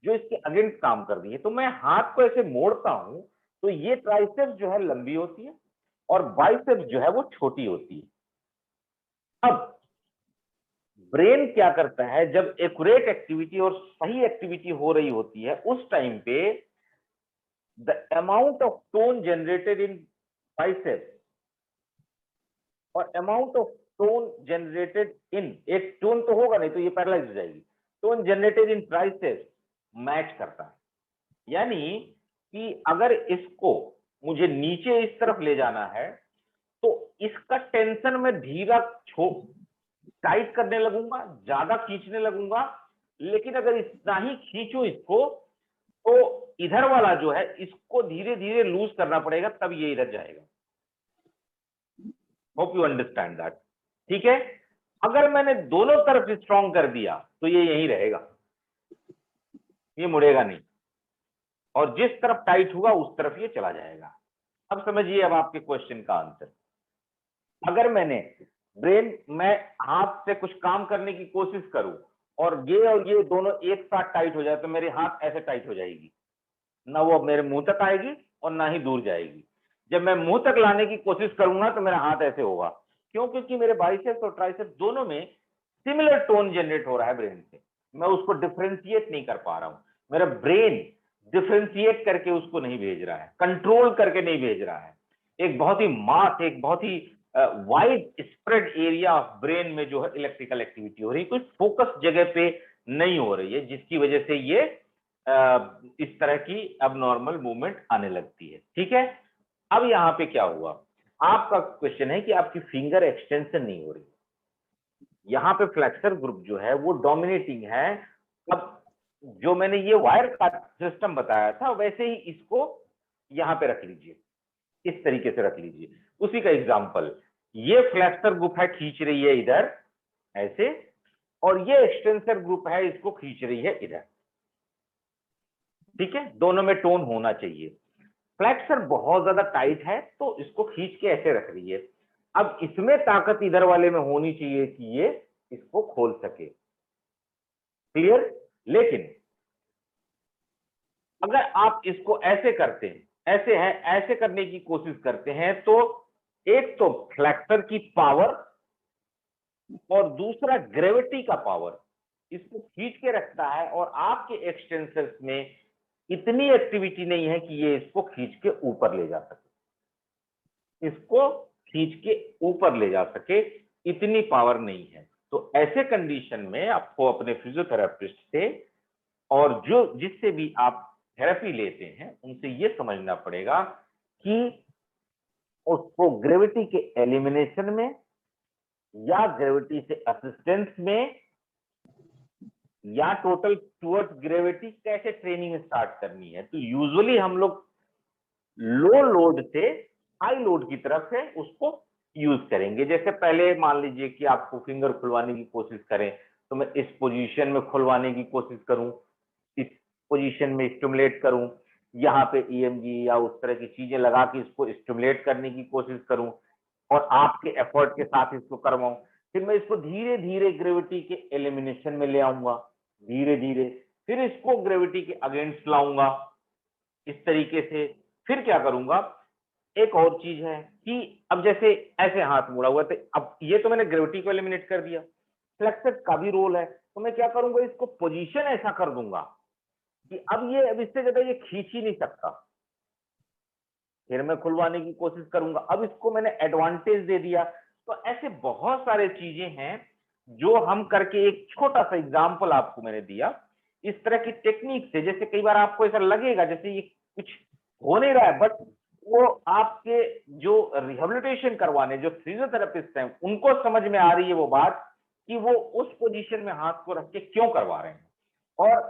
जो इसके अगेंस्ट काम कर रही है। तो मैं हाथ को ऐसे मोड़ता हूं तो ये ट्राइसेप्स जो है लंबी होती है और बाइसेप्स जो है वो छोटी होती है। अब ब्रेन क्या करता है, जब एक्यूरेट एक्टिविटी और सही एक्टिविटी हो रही होती है, उस टाइम पे the amount of tone generated in biceps और amount of tone generated in, एक टोन तो होगा नहीं तो ये पैरालाइज हो जाएगी, टोन जनरेटेड इन ट्राइसेप्स मैच करता है। यानी कि अगर इसको मुझे नीचे इस तरफ ले जाना है तो इसका टेंशन मैं धीरा टाइट करने लगूंगा, ज्यादा खींचने लगूंगा, लेकिन अगर इतना ही खींचो इसको तो इधर वाला जो है इसको धीरे धीरे लूज करना पड़ेगा, तब ये इधर जाएगा। होप यू अंडरस्टैंड दैट, ठीक है। अगर मैंने दोनों तरफ स्ट्रॉन्ग कर दिया तो ये यहीं रहेगा, ये मुड़ेगा नहीं, और जिस तरफ टाइट हुआ उस तरफ ये चला जाएगा। अब समझिए अब आपके क्वेश्चन का आंसर। अगर मैंने ब्रेन में हाथ से कुछ काम करने की कोशिश करूं और ये दोनों एक साथ टाइट हो जाए तो मेरे हाथ ऐसे टाइट हो जाएगी, ना वो मेरे मुंह तक आएगी और ना ही दूर जाएगी। जब मैं मुंह तक लाने की कोशिश करूंगा तो मेरा हाथ ऐसे होगा। क्यों? क्योंकि मेरे बाइसेप्स और ट्राइसेप्स दोनों में सिमिलर टोन जनरेट हो रहा है ब्रेन से, मैं उसको डिफरेंशिएट नहीं कर पा रहा हूं। मेरा ब्रेन डिफरेंशिएट करके उसको नहीं भेज रहा है, कंट्रोल करके नहीं भेज रहा है। एक बहुत ही मास, एक बहुत ही wide spread area of brain में जो है इलेक्ट्रिकल एक्टिविटी हो रही है, कोई फोकस जगह पे नहीं हो रही है, जिसकी वजह से ये इस तरह की अबनॉर्मल मूवमेंट आने लगती है, ठीक है। अब यहाँ पे क्या हुआ, आपका क्वेश्चन है कि आपकी फिंगर एक्सटेंशन नहीं हो रही, यहाँ पे फ्लेक्सर ग्रुप जो है वो डोमिनेटिंग है। अब जो मैंने ये वायर का सिस्टम बताया था वैसे ही इसको यहाँ पे रख लीजिए, इस तरीके से रख लीजिए। उसी का एग्जांपल, ये फ्लेक्सर ग्रुप है, खींच रही है इधर ऐसे, और ये एक्सटेंसर ग्रुप है, इसको खींच रही है इधर, ठीक है। दोनों में टोन होना चाहिए। फ्लेक्सर बहुत ज्यादा टाइट है तो इसको खींच के ऐसे रख रही है। अब इसमें ताकत इधर वाले में होनी चाहिए कि ये इसको खोल सके, क्लियर। लेकिन अगर आप इसको ऐसे करते हैं, ऐसे है, ऐसे करने की कोशिश करते हैं, तो एक तो फ्लेक्सर की पावर और दूसरा ग्रेविटी का पावर इसको खींच के रखता है, और आपके एक्सटेंसर्स में इतनी एक्टिविटी नहीं है कि ये इसको खींच के ऊपर ले जा सके, इसको खींच के ऊपर ले जा सके, इतनी पावर नहीं है। तो ऐसे कंडीशन में आपको अपने फिजियोथेरेपिस्ट से और जो जिससे भी आप थेरेपी लेते हैं उनसे ये समझना पड़ेगा कि उसको ग्रेविटी के एलिमिनेशन में या ग्रेविटी से असिस्टेंस में या टोटल टुवर्ड्स ग्रेविटी कैसे ट्रेनिंग स्टार्ट करनी है। तो यूजुअली हम लोग लो लोड से हाई लोड की तरफ से उसको यूज करेंगे। जैसे पहले मान लीजिए कि आपको फिंगर खुलवाने की कोशिश करें, तो मैं इस पोजीशन में खुलवाने की कोशिश करूं, इस पोजीशन में स्टिमुलेट करूं, यहाँ पे ईएमजी या उस तरह की चीजें लगा के इसको स्टिमुलेट करने की कोशिश करूं और आपके एफर्ट के साथ इसको करवाऊं। फिर मैं इसको धीरे धीरे ग्रेविटी के एलिमिनेशन में ले आऊंगा, धीरे धीरे, फिर इसको ग्रेविटी के अगेंस्ट लाऊंगा इस तरीके से। फिर क्या करूंगा, एक और चीज है कि अब जैसे ऐसे हाथ मुड़ा हुआ है, अब ये तो मैंने ग्रेविटी को एलिमिनेट कर दिया, फ्लेक्सर का भी रोल है, तो मैं क्या करूंगा, इसको पोजीशन ऐसा कर दूंगा कि अब इससे ज्यादा ये खींच ही नहीं सकता। फिर मैं खुलवाने की कोशिश करूंगा, अब इसको मैंने एडवांटेज दे दिया। तो ऐसे बहुत सारे चीजें हैं जो हम करके, एक छोटा सा एग्जांपल आपको मैंने दिया इस तरह की टेक्निक से। जैसे कई बार आपको ऐसा लगेगा जैसे ये कुछ हो नहीं रहा है, बट वो आपके जो रिहेबिलिटेशन करवाने जो फिजियोथेरेपिस्ट हैं उनको समझ में आ रही है वो बात कि वो उस पोजीशन में हाथ को रख के क्यों करवा रहे हैं और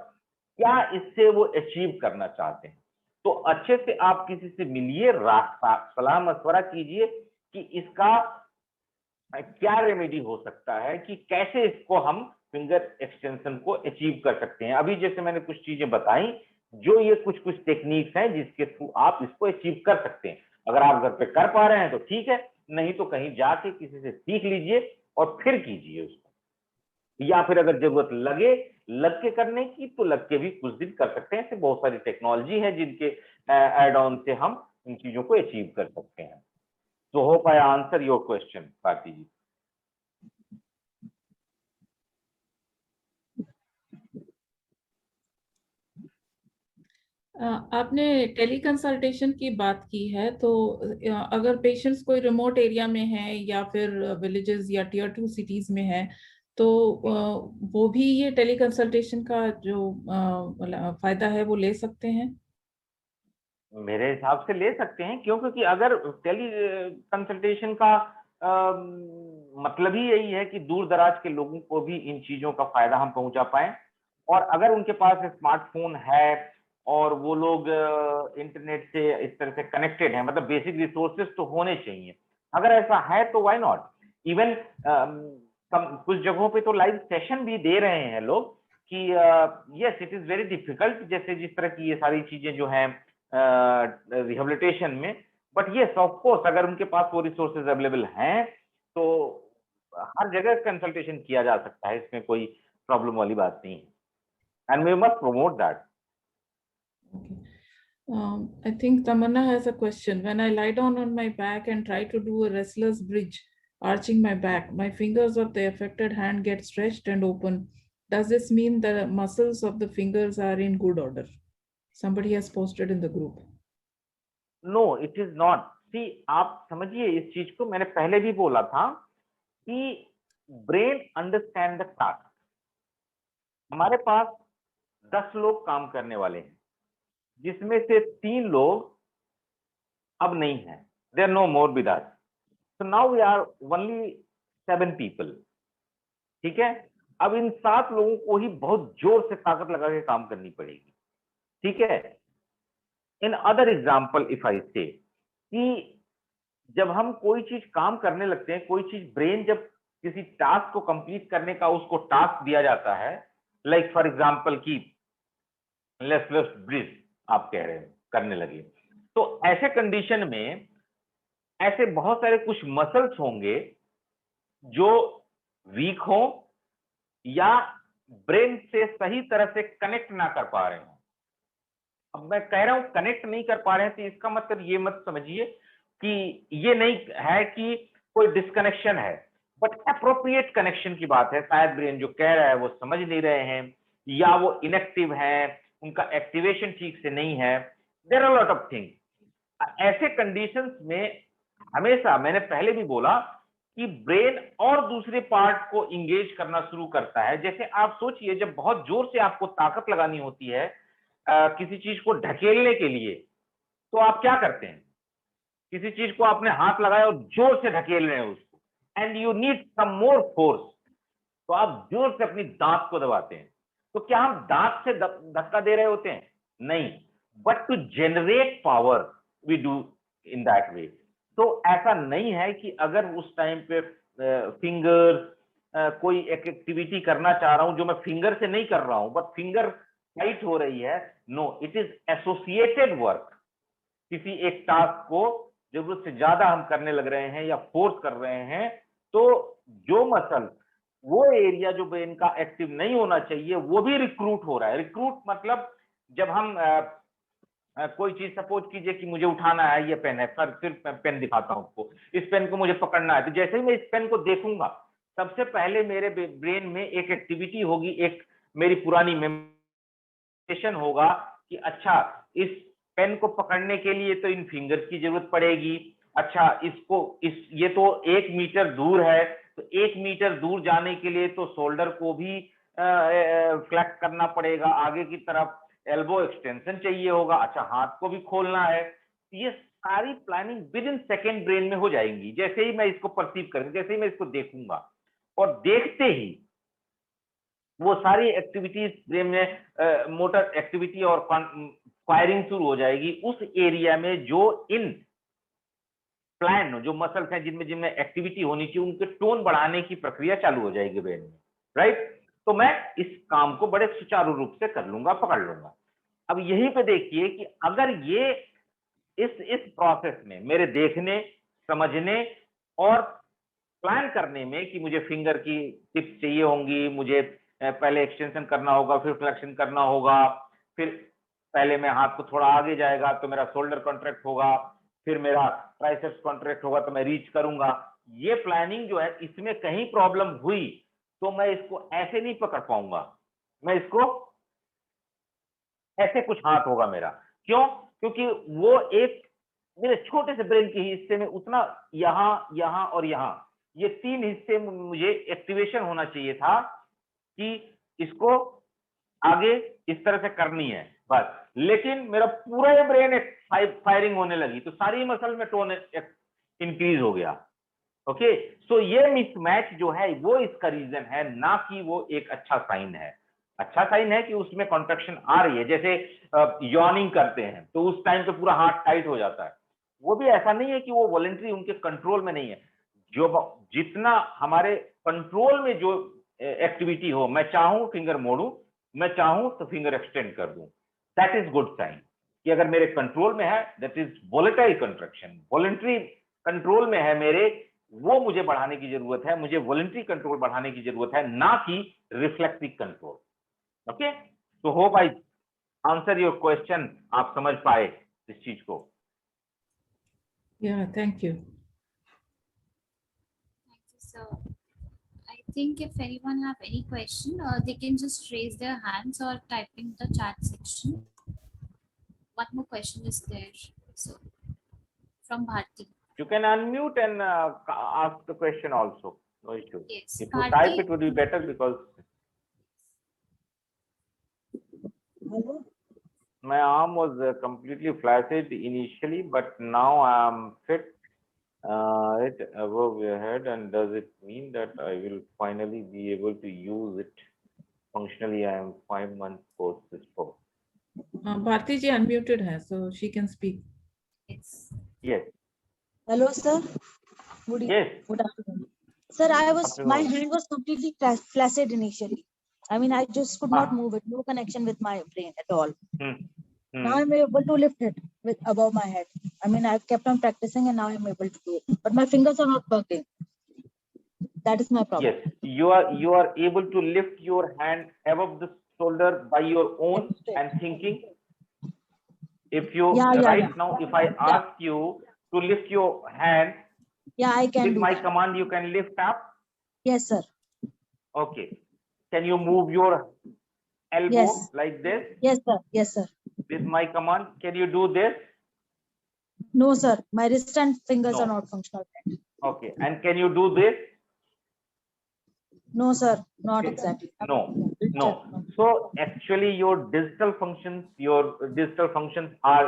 क्या इससे वो अचीव करना चाहते हैं। तो अच्छे से आप किसी से मिलिए, सलाह मशवरा कीजिए कि इसका क्या रेमेडी हो सकता है, कि कैसे इसको हम फिंगर एक्सटेंशन को अचीव कर सकते हैं। अभी जैसे मैंने कुछ चीजें बताई, जो ये कुछ कुछ टेक्निक्स हैं जिसके थ्रू आप इसको अचीव कर सकते हैं। अगर आप घर पे कर पा रहे हैं तो ठीक है, नहीं तो कहीं जाके किसी से सीख लीजिए और फिर कीजिए उसको। या फिर अगर जरूरत लगे लग के करने की तो लग के भी कुछ दिन कर सकते हैं। ऐसे बहुत सारी टेक्नोलॉजी है जिनके एड ऑन से हम इन चीजों को अचीव कर सकते हैं। So hope I answer your question, Karti ji. आपने टेली कंसल्टेशन की बात की है, तो अगर पेशेंट्स कोई रिमोट एरिया में है या फिर विलेजेस या टियर 2 सिटीज में है, तो वो भी ये टेली कंसल्टेशन का जो फायदा है वो ले सकते हैं? मेरे हिसाब से ले सकते हैं, क्यों? क्योंकि अगर टेली कंसल्टेशन का मतलब ही यही है कि दूर दराज के लोगों को भी इन चीजों का फायदा हम पहुंचा पाए। और अगर उनके पास स्मार्टफोन है और वो लोग इंटरनेट से इस तरह से कनेक्टेड हैं, मतलब बेसिक रिसोर्सेज तो होने चाहिए, अगर ऐसा है तो व्हाई नॉट। इवन कुछ जगहों पे तो लाइव सेशन भी दे रहे हैं लोग कि yes it is very difficult, जैसे जिस तरह की ये सारी चीजें जो हैं रिहेबिलिटेशन में, बट यस ऑफ कोर्स अगर उनके पास वो रिसोर्सेज अवेलेबल हैं तो हर जगह कंसल्टेशन किया जा सकता है, इसमें कोई प्रॉब्लम वाली बात नहीं है। And we must promote that. I think Tamanna has a question. When I lie down on my back and try to do a wrestler's bridge, arching my back, my fingers of the affected hand get stretched and open. Does this mean the muscles of the fingers are in good order? Somebody has posted in the group. No, it is not. See, आप समझिए इस चीज को, मैंने पहले भी बोला था कि ब्रेन अंडरस्टैंड द टास्क। हमारे पास 10 लोग काम करने वाले हैं, जिसमें से 3 लोग अब नहीं है, they are no more with us, so now we are only 7 people. ठीक है, अब इन 7 लोगों को ही बहुत जोर से ताकत लगा के काम करनी पड़ेगी। ठीक है, in other example if I से कि जब हम कोई चीज काम करने लगते हैं, कोई चीज ब्रेन जब किसी टास्क को कंप्लीट करने का उसको टास्क दिया जाता है, लाइक फॉर एग्जाम्पल की लेफ्ट ब्रिज आप कह रहे हैं करने लगे, तो ऐसे कंडीशन में ऐसे बहुत सारे कुछ मसल्स होंगे जो वीक हो या ब्रेन से सही तरह से कनेक्ट ना कर पा रहे हो। अब मैं कह रहा हूं कनेक्ट नहीं कर पा रहे हैं तो इसका मतलब ये मत समझिए कि ये नहीं है कि कोई डिस्कनेक्शन है, बट अप्रोप्रिएट कनेक्शन की बात है। शायद ब्रेन जो कह रहा है वो समझ नहीं रहे हैं, या वो इनएक्टिव है, उनका एक्टिवेशन ठीक से नहीं है, there are lot of things. ऐसे कंडीशंस में हमेशा, मैंने पहले भी बोला कि ब्रेन और दूसरे पार्ट को इंगेज करना शुरू करता है। जैसे आप सोचिए, जब बहुत जोर से आपको ताकत लगानी होती है किसी चीज को ढकेलने के लिए, तो आप क्या करते हैं? किसी चीज को आपने हाथ लगाया और जोर से ढकेल रहे हैं उसको, and you need some more force, तो आप जोर से अपनी दांत को दबाते हैं। तो क्या हम दांत से धक्का दे रहे होते हैं? नहीं, but to generate power we do in that way. तो ऐसा नहीं है कि अगर उस टाइम पे फिंगर कोई एक एक्टिविटी करना चाह रहा हूं जो मैं फिंगर से नहीं कर रहा हूं, बट फिंगर टाइट हो रही है, no, it is associated work. किसी एक टास्क को जरूरत से ज्यादा हम करने लग रहे हैं या फोर्स कर रहे हैं, तो जो मसल, वो एरिया जो ब्रेन का एक्टिव नहीं होना चाहिए, वो भी रिक्रूट हो रहा है। रिक्रूट मतलब जब हम कोई चीज, सपोज कीजिए कि मुझे उठाना है, ये पेन है, फिर पेन दिखाता हूं आपको, इस पेन को मुझे पकड़ना है, तो जैसे ही मैं इस पेन को देखूंगा, सबसे पहले मेरे ब्रेन में एक एक्टिविटी होगी, एक मेरी पुरानी मेमोराइजेशन होगा कि अच्छा, इस पेन को पकड़ने के लिए तो इन फिंगर्स की जरूरत पड़ेगी। अच्छा, ये तो 1 मीटर दूर है, तो 1 मीटर दूर जाने के लिए तो शोल्डर को भी फ्लेक्स करना पड़ेगा आगे की तरफ, एल्बो एक्सटेंशन चाहिए होगा, अच्छा हाथ को भी खोलना है। ये सारी planning with in second brain में हो जाएंगी, जैसे ही मैं इसको परसीव करूंगा, जैसे ही मैं इसको देखूंगा, और देखते ही वो सारी एक्टिविटीज ब्रेन में, मोटर एक्टिविटी और फायरिंग शुरू हो जाएगी उस एरिया में जो इन प्लान, जो मसल्स हैं जिनमें जिनमें एक्टिविटी होनी चाहिए, उनके टोन बढ़ाने की प्रक्रिया चालू हो जाएगी ब्रेन में, राइट। तो मैं इस काम को बड़े सुचारू रूप से कर लूंगा, पकड़ लूंगा। अब यहीं पे देखिए कि अगर ये इस प्रोसेस में मेरे देखने, समझने और प्लान करने में कि मुझे फिंगर की टिप्स चाहिए होंगी, मुझे पहले एक्सटेंशन करना होगा, फिर फ्लेक्शन करना होगा, फिर पहले मैं हाथ को थोड़ा आगे जाएगा तो मेरा शोल्डर कॉन्ट्रैक्ट होगा, फिर मेरा ट्राइसेप्स कॉन्ट्रैक्ट होगा तो मैं रीच करूंगा। ये प्लानिंग जो है, इसमें कहीं प्रॉब्लम हुई तो मैं इसको ऐसे नहीं पकड़ पाऊंगा, मैं इसको ऐसे कुछ हाथ होगा मेरा। क्यों? क्योंकि वो एक मेरे छोटे से ब्रेन के हिस्से में उतना यहां और यहां, ये 3 हिस्से में मुझे एक्टिवेशन होना चाहिए था कि इसको आगे इस तरह से करनी है बस। लेकिन मेरा पूरा ब्रेन फायरिंग होने लगी, तो सारी मसल में टोन इंक्रीज हो गया। ओके, सो ये मिसमैच जो है वो इसका रीजन है, ना कि वो एक अच्छा साइन है। अच्छा साइन है कि उसमें कॉन्ट्रैक्शन आ रही है, जैसे यॉर्निंग करते हैं तो उस टाइम पे पूरा हार्ट टाइट हो जाता है। वो भी ऐसा नहीं है कि वो वॉलंटरी उनके कंट्रोल में नहीं है। जो जितना हमारे कंट्रोल में जो एक्टिविटी हो, मैं चाहूं फिंगर मोड़ू, मैं चाहूं तो फिंगर एक्सटेंड कर दूं, दैट इज गुड साइन कि अगर मेरे कंट्रोल में है, that is volatile contraction. Voluntary control में है मेरे, वो मुझे बढ़ाने की जरूरत है, मुझे वॉलंटरी कंट्रोल बढ़ाने की जरूरत है, ना कि रिफ्लेक्सिव कंट्रोल। ओके, तो hope I answer your question, आप समझ पाए इस चीज को। Yeah, thank you. Thank you, sir. I think if anyone have any question, they can just raise their hands or type in the chat section. One more question is there, so from Bharti. You can unmute and ask the question also. No issue. Yes, If you Bharti. type, it would be better because my arm was completely flaccid initially, but now I am fit. It above your head, and does it mean that I will finally be able to use it functionally? I am 5 months post this stroke. Bharti ji unmuted hai, so she can speak. Yes. Yes. Hello, sir. Yes. Good afternoon. Sir, my hand was completely flaccid initially. I mean, I just could not move it. No connection with my brain at all. Now I'm able to lift it with above my head. I mean, I've kept on practicing and now I'm able to do it. But my fingers are not working. That is my problem. Yes, you are able to lift your hand above the shoulder by your own and thinking. If you now, if I ask you to lift your hand, I can with do my that. command, you can lift up. Yes, sir. Okay. Can you move your elbow like this? Yes, sir. Yes, sir. With my command, can you do this? No, sir. My wrist and fingers are No. not functional. Okay. And can you do this? No, sir. Not exactly. No. So actually, your digital functions are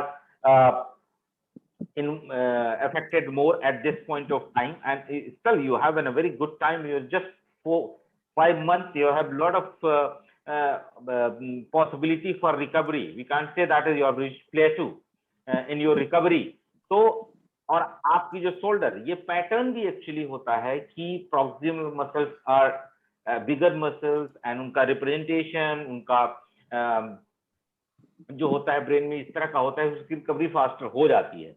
affected more at this point of time, and still you have a very good time. You're just 4-5 months. You have a lot of possibility for recovery. We can't say that is your plateau in your recovery. So और आपकी जो शोल्डर, ये पैटर्न भी एक्चुअली होता है कि proximal muscles are bigger muscles and उनका रिप्रेजेंटेशन, उनका जो होता है ब्रेन में इस तरह का होता है, उसकी रिकवरी फास्टर हो जाती है.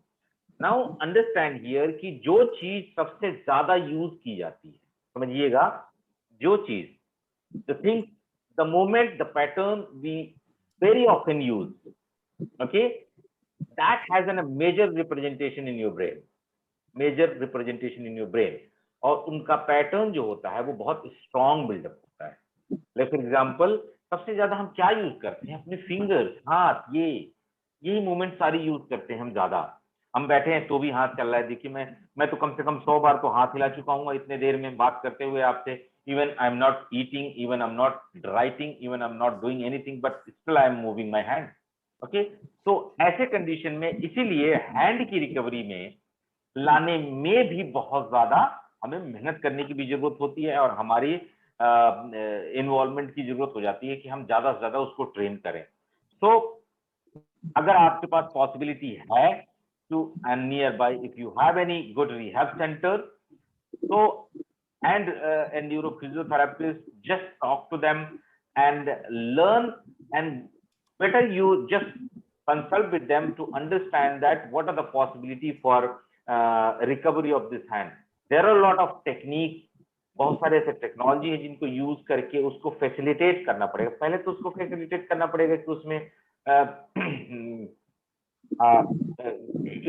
नाउ अंडरस्टैंड हियर कि जो चीज सबसे ज्यादा यूज की जाती है, समझिएगा, जो चीज, the thing, the moment, the pattern we very often use, okay, that has a major representation in your brain, और उनका पैटर्न जो होता है वो बहुत स्ट्रॉन्ग बिल्डअप होता है. लाइक फॉर एग्जांपल, सबसे ज्यादा हम क्या यूज करते हैं? अपने फिंगर्स, हाथ, यही मूवमेंट सारी यूज करते हैं हम ज्यादा. हम बैठे हैं तो भी हाथ चल रहा है. देखिए, मैं तो कम से कम 100 बार तो हाथ हिला चुका हूँ इतने देर में बात करते हुए आपसे. Even I am not eating, even I am not writing, even I am not doing anything, but still I am moving my hand. Okay, तो ऐसे कंडीशन में इसीलिए हैंड की रिकवरी में लाने में भी बहुत ज्यादा हमें मेहनत करने की भी जरूरत होती है, और हमारी इन्वॉल्वमेंट की जरूरत हो जाती है कि हम ज्यादा से ज्यादा उसको ट्रेन करें. तो अगर आपके पास पॉसिबिलिटी है to and nearby, if you have any good rehab center, so and a neurophysiotherapist, just talk to them and learn, and better you just consult with them to understand that what are the possibility for recovery of this hand. There are a lot of techniques, बहुत सारे ऐसे टेक्नोलॉजी है जिनको यूज करके उसको फैसिलिटेट करना पड़ेगा. पहले तो उसको फैसिलिटेट करना पड़ेगा कि उसमें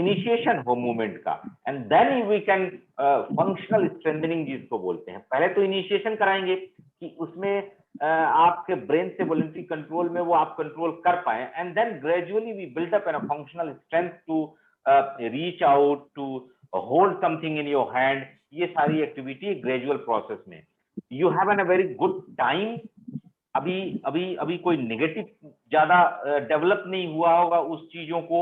इनिशिएशन हो मूवमेंट का, and then we can functional strengthening जिसको बोलते हैं. पहले तो इनिशिएशन कराएंगे कि उसमें आपके ब्रेन से वॉलंटरी कंट्रोल में वो आप कंट्रोल कर पाए, and then gradually we build up an functional strength to reach out, to hold something in your hand. ये सारी एक्टिविटी ग्रेजुअल प्रोसेस में. You have an a very good time. अभी कोई नेगेटिव ज्यादा डेवलप नहीं हुआ होगा उस चीजों को,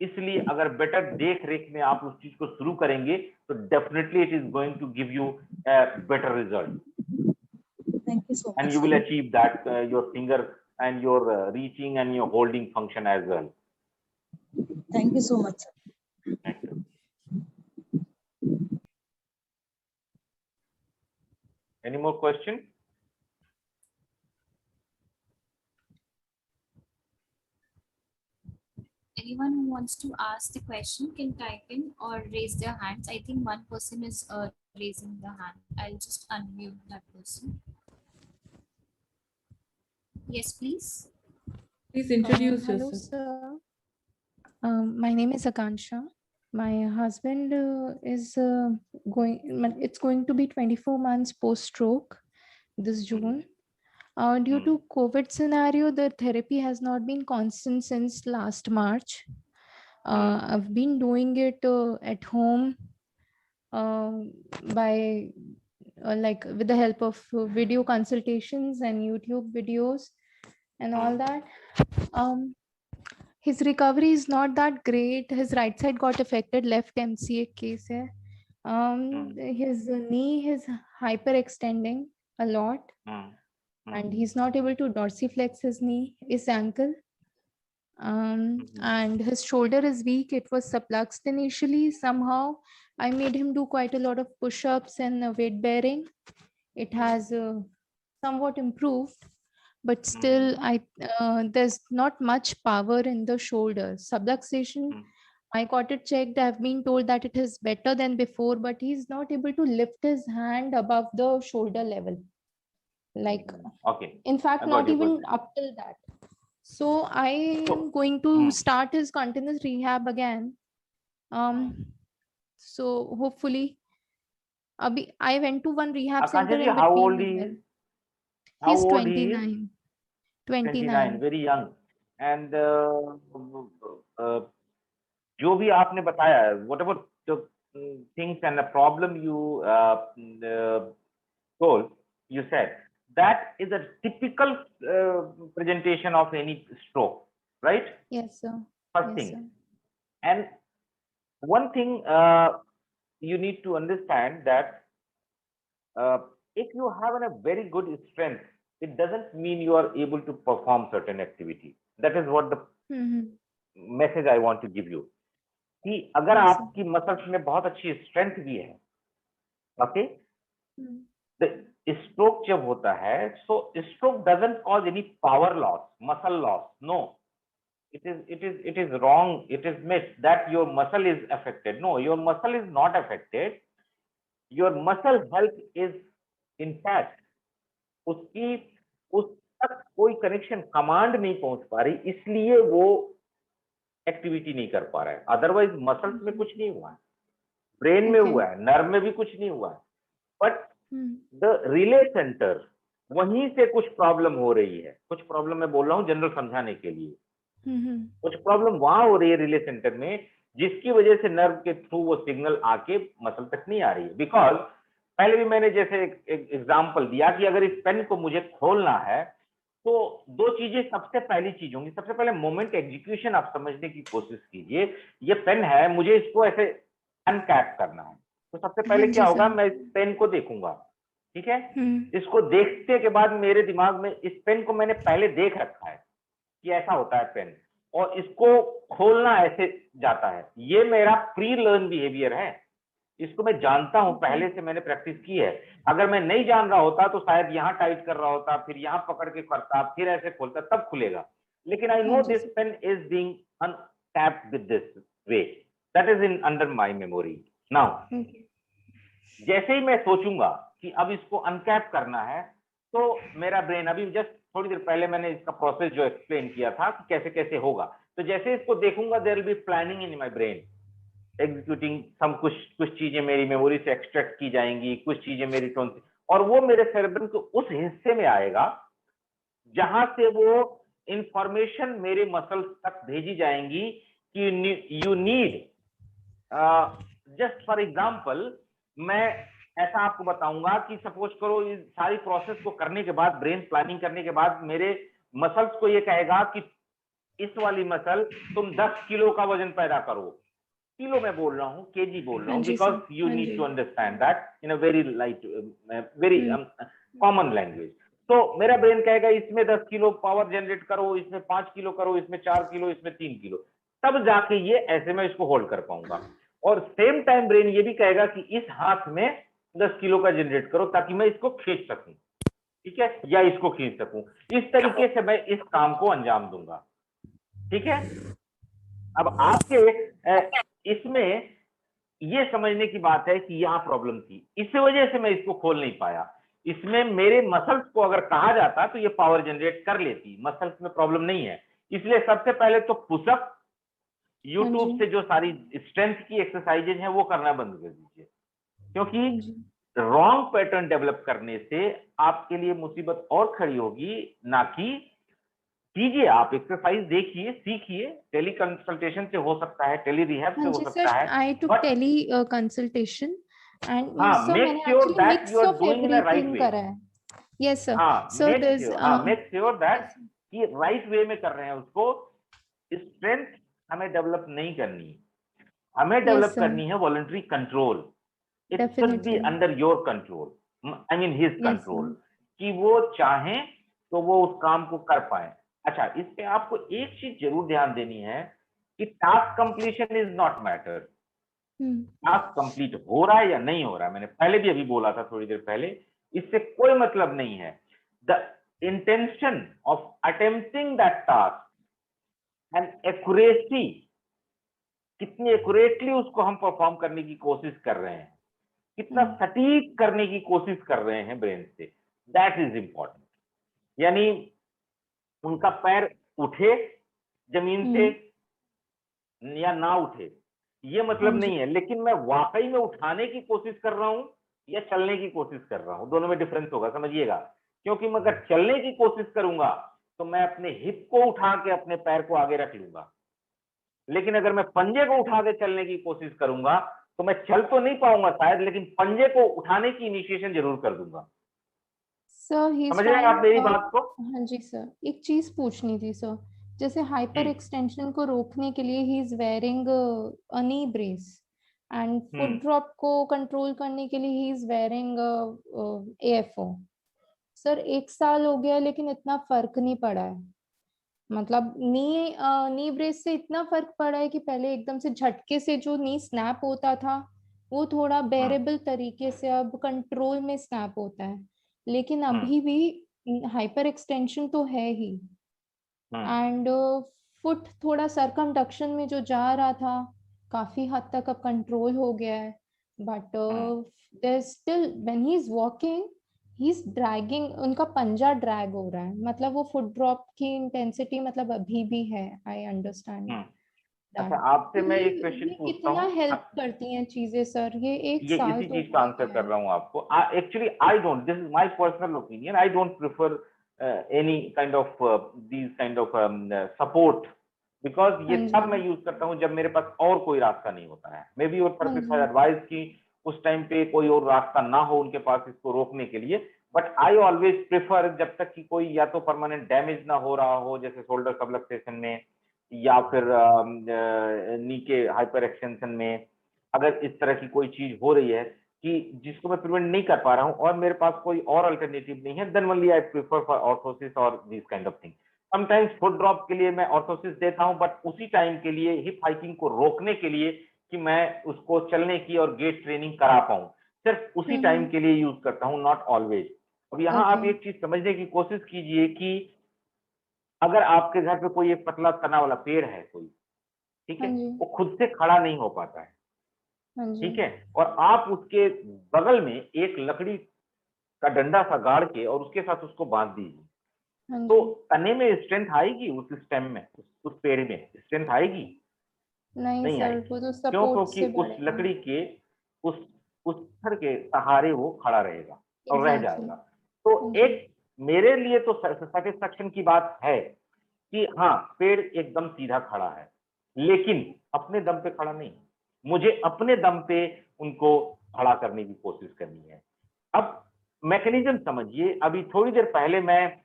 इसलिए अगर बेटर देख रेख में आप उस चीज को शुरू करेंगे तो definitely it is going to give you better result. Thank you so much. And you will achieve that your finger and your reaching and your holding function as well. Thank you so much, sir. Thank you. Any more question? Anyone who wants to ask the question can type in or raise their hands. I think one person is raising the hand. I'll just unmute that person. Yes, please. Please introduce Hello, yourself. sir. My name is Akansha. My husband is it's going to be 24 months post-stroke this June. Due to COVID scenario, the therapy has not been constant since last March. I've been doing it at home by like with the help of video consultations and YouTube videos and all that. His recovery is not that great. His right side got affected, left MCA case hai. His knee is hyperextending a lot. And he's not able to dorsiflex his knee, his ankle. And his shoulder is weak. It was subluxed initially. Somehow I made him do quite a lot of push-ups and weight bearing. It has somewhat improved, but still there's not much power in the shoulder. Subluxation, I got it checked. I've been told that it is better than before, but he's not able to lift his hand above the shoulder level. Like, okay, in fact, not even up till that. So I am going to start his continuous rehab again. So hopefully, I went to one rehab center in between. How old is he? He's 29. 29, very young. And जो भी आपने बताया, whatever the things and the problem you told, you said that is a typical presentation of any stroke, right? Yes, sir. First Yes, thing. sir. And one thing you need to understand that if you have a very good strength, it doesn't mean you are able to perform certain activity. That is what the message I want to give you. कि अगर Yes, sir. आपकी मसल्स में बहुत अच्छी स्ट्रेंथ भी है, ओके, स्ट्रोक जब होता है, so stroke doesn't cause any power loss, muscle loss, no, it is wrong, it is myth that your muscle is affected. No, your muscle is not affected, your muscle health is intact. उसकी उस तक कोई कनेक्शन, कमांड नहीं पहुंच पा रही, इसलिए वो एक्टिविटी नहीं कर पा रहा है। अदरवाइज मसल्स में कुछ नहीं हुआ है, ब्रेन में हुआ है, नर्व में भी कुछ नहीं हुआ है, बट द रिले सेंटर, वहीं से कुछ प्रॉब्लम हो रही है। कुछ प्रॉब्लम मैं बोल रहा हूँ जनरल समझाने के लिए, कुछ प्रॉब्लम वहां हो रही है रिले सेंटर में, जिसकी वजह से नर्व के थ्रू वो सिग्नल आके मसल तक नहीं आ रही है। बिकॉज पहले भी मैंने जैसे एक एग्जांपल दिया कि अगर इस पेन को मुझे खोलना है तो दो चीजें सबसे पहली चीज होंगी। सबसे पहले मोमेंट एग्जीक्यूशन आप समझने की कोशिश कीजिए। ये पेन है, मुझे इसको ऐसे अनकैप करना है, तो सबसे पहले क्या होगा, मैं इस पेन को देखूंगा, ठीक है। इसको देखते के बाद मेरे दिमाग में इस पेन को मैंने पहले देख रखा है कि ऐसा होता है पेन, और इसको खोलना ऐसे जाता है। ये मेरा प्री लर्न बिहेवियर है, इसको मैं जानता हूं, पहले से मैंने प्रैक्टिस की है। अगर मैं नहीं जान रहा होता तो शायद यहाँ टाइट कर रहा होता, फिर यहाँ पकड़ के करता, फिर ऐसे खोलता, तब खुलेगा। लेकिन I know this pain is being untapped with this way, that is in under my memory. Now जैसे ही मैं सोचूंगा कि अब इसको अनकैप करना है, तो मेरा ब्रेन, अभी जस्ट थोड़ी देर पहले मैंने इसका प्रोसेस जो एक्सप्लेन किया था कि कैसे कैसे होगा, तो जैसे इसको देखूंगा there will be planning in my brain, executing some, कुछ चीजें मेरी मेमोरी से एक्सट्रैक्ट की जाएंगी, कुछ चीजें मेरी टोन से, और वो मेरे सेरेब्रम के उस हिस्से में आएगा जहां से वो इंफॉर्मेशन मेरे मसल्स तक भेजी जाएंगी कि you need, just for example मैं ऐसा आपको बताऊंगा कि सपोज करो इस सारी प्रोसेस को करने के बाद, ब्रेन प्लानिंग करने के बाद, मेरे मसल्स को ये कहेगा कि इस वाली मसल तुम 10 किलो का वजन पैदा करो। किलो में बोल रहा हूँ, केजी बोल रहा हूँ, because you need to understand that in a very light, very common language. तो मेरा ब्रेन कहेगा इसमें 10 किलो पावर जनरेट करो, इसमें 5 किलो करो, इसमें 4 किलो, इसमें 3 किलो, तब जाके ये ऐसे मैं इसको होल्ड कर पाऊंगा। और सेम टाइम ब्रेन ये भी कहेगा कि इस हाथ में 10 किलो का जनरेट करो ताकि मैं इसको खींच सकूं, ठीक है, या इसको खींच सकूं। इस तरीके से मैं इस काम को अंजाम दूंगा, ठीक है। अब आपके इसमें ये समझने की बात है कि यहां प्रॉब्लम थी, इस वजह से मैं इसको खोल नहीं पाया। इसमें मेरे मसल्स को अगर कहा जाता तो ये पावर जनरेट कर लेती, मसल्स में प्रॉब्लम नहीं है। इसलिए सबसे पहले तो पुशअप, यूट्यूब से जो सारी स्ट्रेंथ की एक्सरसाइजेज हैं वो करना बंद कर दीजिए, क्योंकि रॉन्ग पैटर्न डेवलप करने से आपके लिए मुसीबत और खड़ी होगी। ना कि कीजिए, आप एक्सरसाइज देखिए, सीखिए, टेली कंसल्टेशन से हो सकता है, टेली रिहैब से हो सकता है। I took tele consultation and sir, make मैंने sure actually that mix you are of doing in a right everything way. करा है। Yes sir. So there's make sure that कि राइट वे में कर रहे हैं उसको। स्ट्रेंथ हमें डेवलप नहीं करनी, हमें डेवलप करनी है voluntary control. It should be under your control, I mean his control, कि वो चाहें तो वो उस काम को कर पाए। अच्छा, इस पे आपको एक चीज जरूर ध्यान देनी है कि task completion is not matter. Task complete हो रहा है या नहीं हो रहा है, मैंने पहले भी अभी बोला था थोड़ी देर पहले, इससे कोई मतलब नहीं है। The intention of attempting that task and accuracy, कितनी एक्यूरेटली उसको हम परफॉर्म करने की कोशिश कर रहे हैं, कितना सटीक करने की कोशिश कर रहे हैं ब्रेन से, दैट इज इंपॉर्टेंट। यानी उनका पैर उठे जमीन से या ना उठे ये मतलब नहीं है, लेकिन मैं वाकई में उठाने की कोशिश कर रहा हूं या चलने की कोशिश कर रहा हूं, दोनों में डिफरेंस होगा, समझिएगा। क्योंकि मैं अगर चलने की कोशिश करूंगा तो मैं अपने हिप को उठा के अपने पैर को आगे रख लूंगा, लेकिन अगर मैं पंजे को उठा के चलने की कोशिश करूंगा तो मैं चल तो नहीं पाऊंगा शायद, लेकिन पंजे को उठाने की इनिशिएशन जरूर कर दूंगा। सर ही समझ रहे हैं आप मेरी बात को? हाँ जी सर, एक चीज पूछनी थी सर, जैसे हाइपर एक्सटेंशन को रोकने के लिए he is wearing a knee brace, and foot drop को कंट्रोल करने के लिए he is wearing AFO। Sir 1 साल हो गया लेकिन इतना फर्क नहीं पड़ा है, मतलब नी ब्रेस से इतना फर्क पड़ा है कि पहले एकदम से झटके से जो नी स्नैप होता था वो थोड़ा बेरेबल तरीके से अब कंट्रोल में स्नैप होता है, लेकिन अभी भी हाइपर एक्सटेंशन तो है ही। एंड फुट थोड़ा सरकमडक्शन में जो जा रहा था काफी हद तक अब कंट्रोल हो गया है, but there still when he is walking he is dragging, उनका पंजा ड्रैग हो रहा है, मतलब वो फुट ड्रॉप की इंटेंसिटी मतलब अभी भी है। I understand. अच्छा, आपसे मैं एक क्वेश्चन पूछता कितना हूँ। हेल्प करती हैं चीजें सर, ये एक ये साल इसी तो चीज का आंसर कर रहा हूँ आपको। Actually I don't, this is my personal opinion, I don't prefer any kind of these kind of support, because ये तब मैं यूज करता हूँ जब मेरे पास और कोई रास्ता नहीं होता है। May be your therapist has advice कि उस टाइम पे कोई और रास्ता ना हो उनके पास इसको रोकने के लिए, बट आई ऑलवेज प्रेफर जब तक कि कोई या तो परमानेंट डैमेज ना हो रहा हो, जैसे शोल्डर सबलक्सेशन में या फिर नी के हाइपर एक्सटेंशन में, अगर इस तरह की कोई चीज हो रही है कि जिसको मैं प्रिवेंट नहीं कर पा रहा हूं और मेरे पास कोई और अल्टरनेटिव नहीं है, then only I prefer for orthosis और this kind of thing. Sometimes foot drop के लिए मैं ऑर्थोसिस देता हूं, बट उसी टाइम के लिए हिप हाइकिंग को रोकने के लिए कि मैं उसको चलने की और गेट ट्रेनिंग करा पाऊं, सिर्फ उसी टाइम के लिए यूज करता हूं, नॉट ऑलवेज। अब यहाँ आप एक चीज समझने की कोशिश कीजिए कि अगर आपके घर पे कोई एक पतला तना वाला पेड़ है कोई, ठीक है, वो खुद से खड़ा नहीं हो पाता है, ठीक है, और आप उसके बगल में एक लकड़ी का डंडा सा गाड़ के और उसके साथ उसको बांध दीजिए, तो तने में स्ट्रेंथ आएगी, उस स्टेम में, उस पेड़ में स्ट्रेंथ आएगी? नहीं सर, आएगी। वो तो क्यों? सपोर्ट क्योंकि से उस बढ़ेगा। लकड़ी के उस पत्थर के सहारे वो खड़ा रहेगा और रह जाएगा। तो एक मेरे लिए तो सेटिस्फेक्शन की बात है कि हाँ पेड़ एकदम सीधा खड़ा है, लेकिन अपने दम पे खड़ा नहीं, मुझे अपने दम पे उनको खड़ा करने की कोशिश करनी है। अब मैकेनिज्म समझिए, अभी थोड़ी देर पहले मैं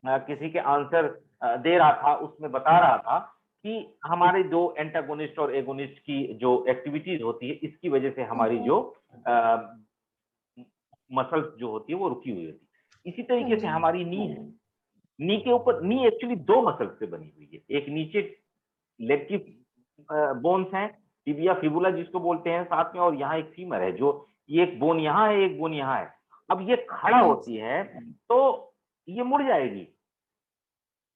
किसी के आंसर दे रहा था, उसमें बता रहा था कि हमारे जो एंटागोनिस्ट और एगोनिस्ट की जो एक्टिविटीज होती है, इसकी वजह से हमारी जो मसल्स जो होती है वो रुकी हुई होती है। इसी तरीके से हमारी नी है, नी के ऊपर, नी एक्चुअली 2 मसल्स से बनी हुई है, एक नीचे लेग की बोन्स हैं, टिबिया फिबुला जिसको बोलते हैं साथ में, और यहाँ एक फीमर है, जो ये एक बोन यहाँ है, एक बोन यहाँ है। अब ये खड़ा होती है तो ये मुड़ जाएगी,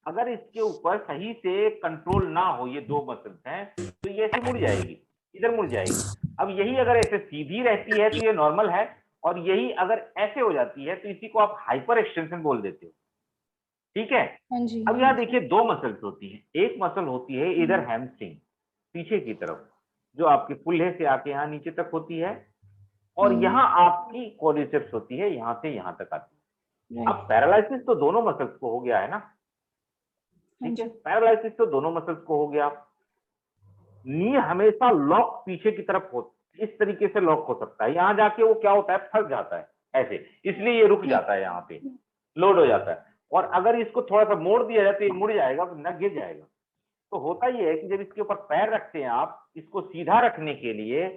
अगर इसके ऊपर सही से कंट्रोल ना हो, ये 2 मसल्स हैं, तो ये ऐसे मुड़ जाएगी, इधर मुड़ जाएगी। अब यही अगर ऐसे सीधी रहती है तो ये नॉर्मल है, और यही अगर ऐसे हो जाती है तो इसी को आप हाइपर एक्सटेंशन बोल देते हो, ठीक है। अब यहाँ देखिए 2 मसल्स होती हैं, एक मसल होती है इधर हैमस्ट्रिंग पीछे की तरफ, जो आपके फुल्ले से आके यहाँ नीचे तक होती है, और यहाँ आपकी क्वाड्रिसेप्स होती है, यहाँ से यहाँ तक आती है। अब पैरालिसिस तो दोनों मसल्स को हो गया है ना, ठीक है, पैरालिसिस तो दोनों मसल्स को हो गया। नी हमेशा लॉक पीछे की तरफ हो, इस तरीके से लॉक हो सकता है, यहाँ जाके वो क्या होता है, फंस जाता है ऐसे, इसलिए ये रुक जाता है, यहाँ पे लोड हो जाता है। और अगर इसको थोड़ा सा मोड़ दिया जाए तो ये मुड़ जाएगा, न गिर जाएगा। तो होता ये है कि जब इसके ऊपर पैर रखते हैं आप, इसको सीधा रखने के लिए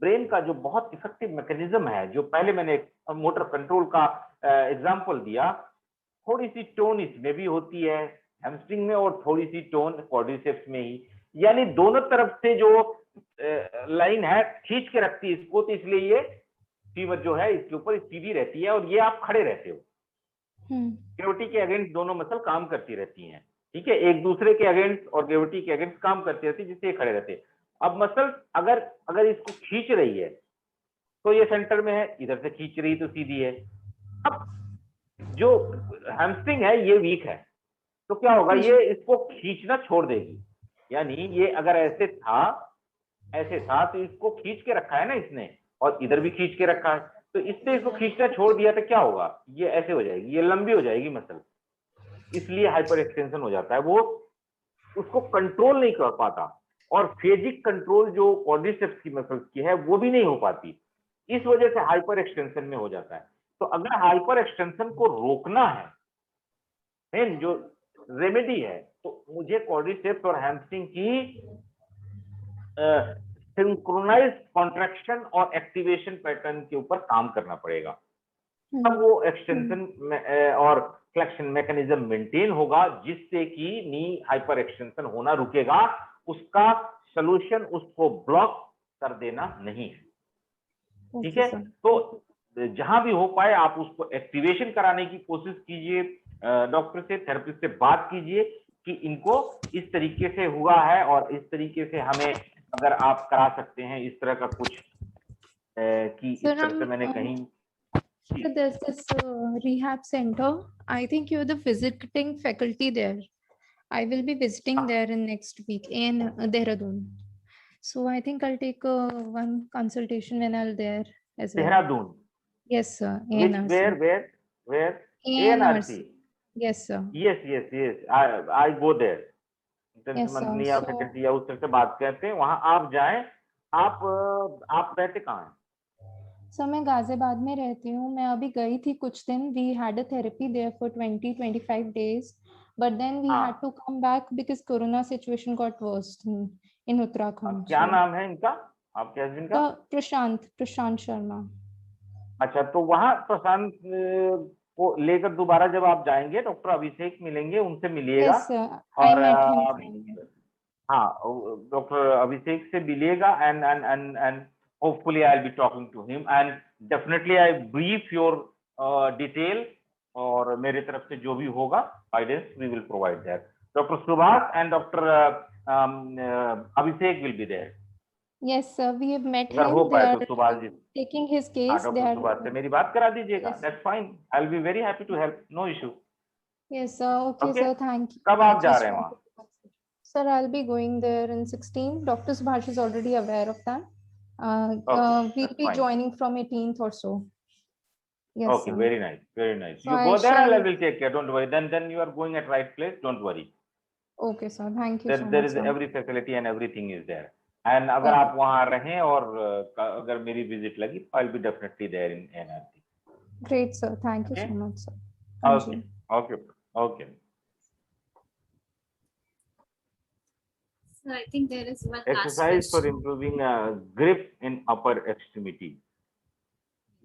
ब्रेन का जो बहुत इफेक्टिव मैकेनिज्म है, जो पहले मैंने मोटर कंट्रोल का एग्जांपल दिया, थोड़ी सी टोन इसमें भी होती है हैमस्ट्रिंग में, और थोड़ी सी टोन क्वाड्रिसेप्स में ही, यानी दोनों तरफ से जो लाइन है खींच के रखती है इसको, तो इसलिए ये फीवर जो है इसके ऊपर सीधी रहती है, और ये आप खड़े रहते हो, ग्रेविटी के अगेंस्ट दोनों मसल काम करती रहती हैं, ठीक है, एक दूसरे के अगेंस्ट और ग्रेविटी के अगेंस्ट काम करती रहती है, जिससे खड़े रहते हैं। अब मसल अगर इसको खींच रही है तो ये सेंटर में है, इधर से खींच रही तो सीधी है। अब जो हैमस्ट्रिंग है ये वीक है, तो क्या होगा, ये इसको खींचना छोड़ देगी, यानी ये अगर ऐसे था तो इसको खींच के रखा है ना इसने, और इधर भी खींच के रखा है, तो इससे इसको खींचना छोड़ दिया तो क्या होगा, ये ऐसे हो जाएगी, ये लंबी हो जाएगी मसल, इसलिए हाइपर एक्सटेंशन हो जाता है, वो उसको कंट्रोल नहीं कर पाता। और फेजिक कंट्रोल जो क्वाड्रिसेप्स की मसल्स की है वो भी नहीं हो पाती, इस वजह से हाइपर एक्सटेंशन में हो जाता है। तो अगर हाइपर एक्सटेंशन को रोकना है, जो रेमेडी है, तो मुझे क्वाड्रिसेप्स और हैमस्ट्रिंग की सिंक्रोनाइज कॉन्ट्रैक्शन और एक्टिवेशन पैटर्न के ऊपर काम करना पड़ेगा, तब वो एक्सटेंशन और फ्लेक्शन मैकेनिज्म मेंटेन होगा, जिससे कि नी हाइपर एक्सटेंशन होना रुकेगा। उसका सॉल्यूशन उसको ब्लॉक कर देना नहीं है, ठीक है। तो जहां भी हो पाए आप उसको एक्टिवेशन कराने की कोशिश कीजिए, डॉक्टर से, थेरेपिस्ट से बात कीजिए कि इनको इस तरीके से हुआ है और इस तरीके से हमें अगर आप करा सकते हैं इस तरह का कुछ कि इस तरह से मैंने कहीं So there's this rehab center. I think you're the visiting faculty there. I will be visiting there in next week in Dehradun. So I think I'll take one consultation when I'll there as well. Dehradun. Yes, sir. Which, where? ANRC. Yes, sir. Yes. I go there. Yes, sir. या फैकल्टी या उस तरह से बात करते हैं, वहां आप जाएं। आप रहते कहाँ हैं? सर मैं गाजियाबाद में रहती हूँ। मैं अभी गई थी कुछ दिन। We had a therapy there for 20-25 days, but then we had to come back because corona situation got worst in Uttarakhand. क्या नाम है इनका, आपके हस्बैंड का? प्रशांत शर्मा। अच्छा, तो वहाँ प्रशांत को लेकर दोबारा जब आप जाएंगे, डॉक्टर अभिषेक मिलेंगे, उनसे मिलिएगा। और हाँ, डॉक्टर अभिषेक से मिलिएगा and hopefully I'll be talking to him and definitely I brief your detail, और मेरे तरफ से जो भी होगा guidance we will provide that. Dr. Subhas and Dr. Abhishek will be there. Yes sir, we have met अगर him. हो पाए तो Subhash ji taking his case. Doctor Subhash से मेरी बात करा दीजिएगा। Yes. That's fine. I'll be very happy to help. No issue. Yes sir. Okay sir, thank you. कब आप जा रहे हैं वहाँ? Sir, I'll be going there in 16. Dr. Subhash is already aware of that. We'll be joining from 18th or so. Yes. Okay, sir. very nice. So You go there and I will take care. Don't worry. Then you are going at right place. Don't worry. Okay, sir. Thank you so much. There is sir. every facility and everything is there. And अगर आप वहाँ रहें और अगर मेरी visit लगी, I'll be definitely there in NRC. Great, sir. Thank you so much, sir. Okay. So I think there is one Exercise for improving grip in upper extremity.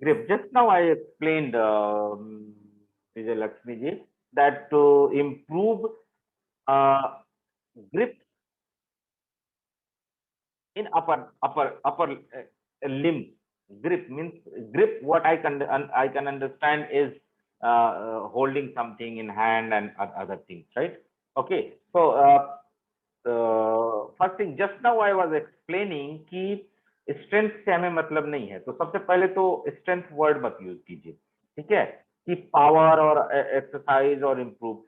Grip. Just now I explained, Vijay Lakshmi ji, that to improve grip in upper limb. Grip means grip. What I can understand is holding something in hand and other things, right? Okay. So first thing, just now I was explaining कि strength से हमें मतलब नहीं है, तो सबसे पहले तो strength word मत यूज कीजिए, ठीक है? कि पावर और एक्सरसाइज और इम्प्रूव,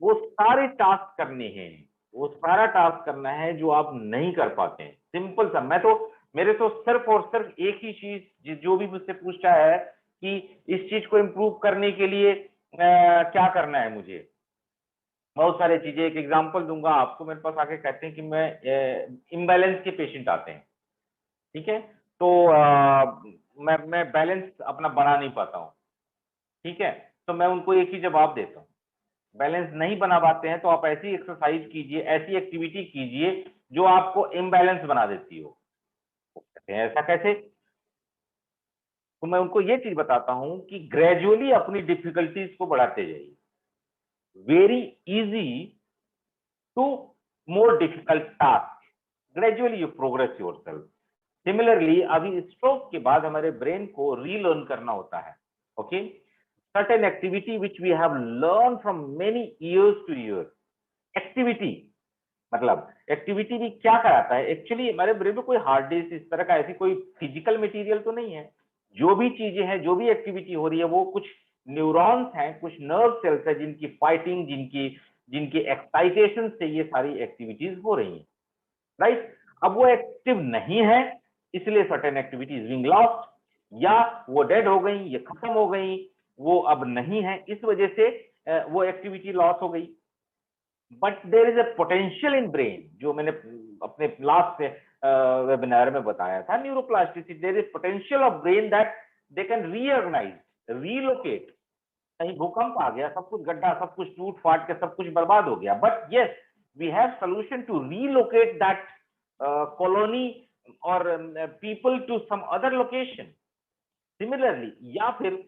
वो सारे टास्क करने हैं, वो सारा टास्क करना है जो आप नहीं कर पाते हैं। सिंपल सा, मेरे तो सिर्फ और सिर्फ एक ही चीज, जो भी मुझसे पूछता है कि इस चीज को इम्प्रूव करने के लिए क्या करना है मुझे, बहुत सारी चीजें। एक एग्जांपल दूंगा आपको। मेरे पास आके कहते हैं कि मैं इम्बैलेंस के पेशेंट आते हैं, ठीक है, तो मैं बैलेंस अपना बना नहीं पाता हूँ, ठीक है, तो मैं उनको एक ही जवाब देता हूँ, बैलेंस नहीं बना पाते हैं तो आप ऐसी एक्सरसाइज कीजिए, ऐसी एक्टिविटी कीजिए जो आपको इम्बैलेंस बना देती हो। कहते हैं ऐसा कैसे? तो मैं उनको ये चीज बताता हूं कि ग्रेजुअली अपनी डिफिकल्टीज को बढ़ाते जाइए। Very easy to more difficult task, gradually you progress yourself. Similarly अभी स्ट्रोक के बाद हमारे ब्रेन को रीलर्न करना होता है, okay, certain activity which we have learn from many years to year. Activity मतलब एक्टिविटी भी क्या कराता है? एक्चुअली हमारे ब्रेन में कोई हार्ड डिस्क इस तरह का ऐसी कोई फिजिकल मटेरियल तो नहीं है। जो भी चीजें हैं, जो भी एक्टिविटी हो रही है, वो कुछ न्यूरॉन्स हैं, कुछ नर्व सेल्स है जिनकी फाइटिंग, जिनकी एक्साइटेशन से ये सारी एक्टिविटीज हो रही हैं, राइट? अब वो एक्टिव नहीं है, इसलिए सर्टेन एक्टिविटीज बीइंग लॉस्ट, या वो डेड हो गई, ये खत्म हो गई, वो अब नहीं है, इस वजह से वो एक्टिविटी लॉस हो गई। But there is a potential in brain, जो मैंने अपने लास्ट वेबिनार में बताया था, neuroplasticity, there is potential of brain that they can reorganise, relocate. कहीं भूकंप आ गया, सब कुछ गड्ढा, सब कुछ टूट फाट के सब कुछ बर्बाद हो गया, but yes we have solution to relocate that colony और people to some other location similarly, या फिर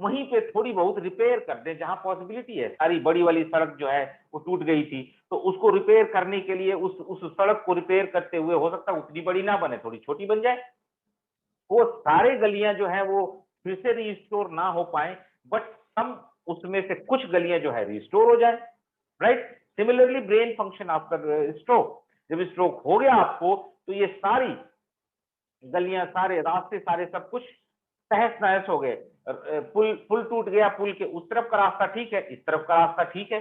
वहीं पे थोड़ी बहुत रिपेयर कर दें जहां पॉसिबिलिटी है। सारी बड़ी वाली सड़क जो है वो टूट गई थी, तो उसको रिपेयर करने के लिए उस सड़क को रिपेयर करते हुए हो सकता है उतनी बड़ी ना बने, थोड़ी छोटी बन जाए। वो सारे गलियां जो है वो फिर से रिस्टोर ना हो पाए, बट हम उसमें से कुछ गलियां जो है रिस्टोर हो जाए, right. Similarly brain function after stroke, जब स्ट्रोक हो गया आपको, तो ये सारी गलियां, सारे रास्ते, सारे सब कुछ तहस नहस हो गए। पुल टूट गया, पुल के उस तरफ का रास्ता ठीक है, इस तरफ का रास्ता ठीक है,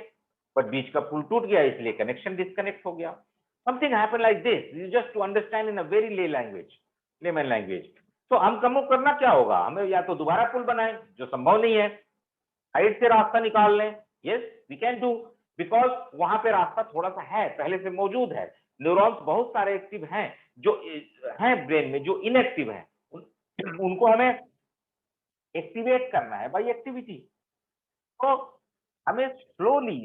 बट बीच का पुल टूट गया, इसलिए कनेक्शन डिस्कनेक्ट हो गया। Something happen like this, just to understand in a very layman language. तो हमको करना क्या होगा, हमें या तो दोबारा पुल बनाएं, जो संभव नहीं है, साइड से रास्ता निकाल लें, yes we can do, because वहां पे रास्ता थोड़ा सा है, पहले से मौजूद है। न्यूरॉन्स बहुत सारे एक्टिव हैं जो हैं ब्रेन में, जो इनएक्टिव हैं उनको हमें एक्टिवेट करना है बाय एक्टिविटी। तो हमें स्लोली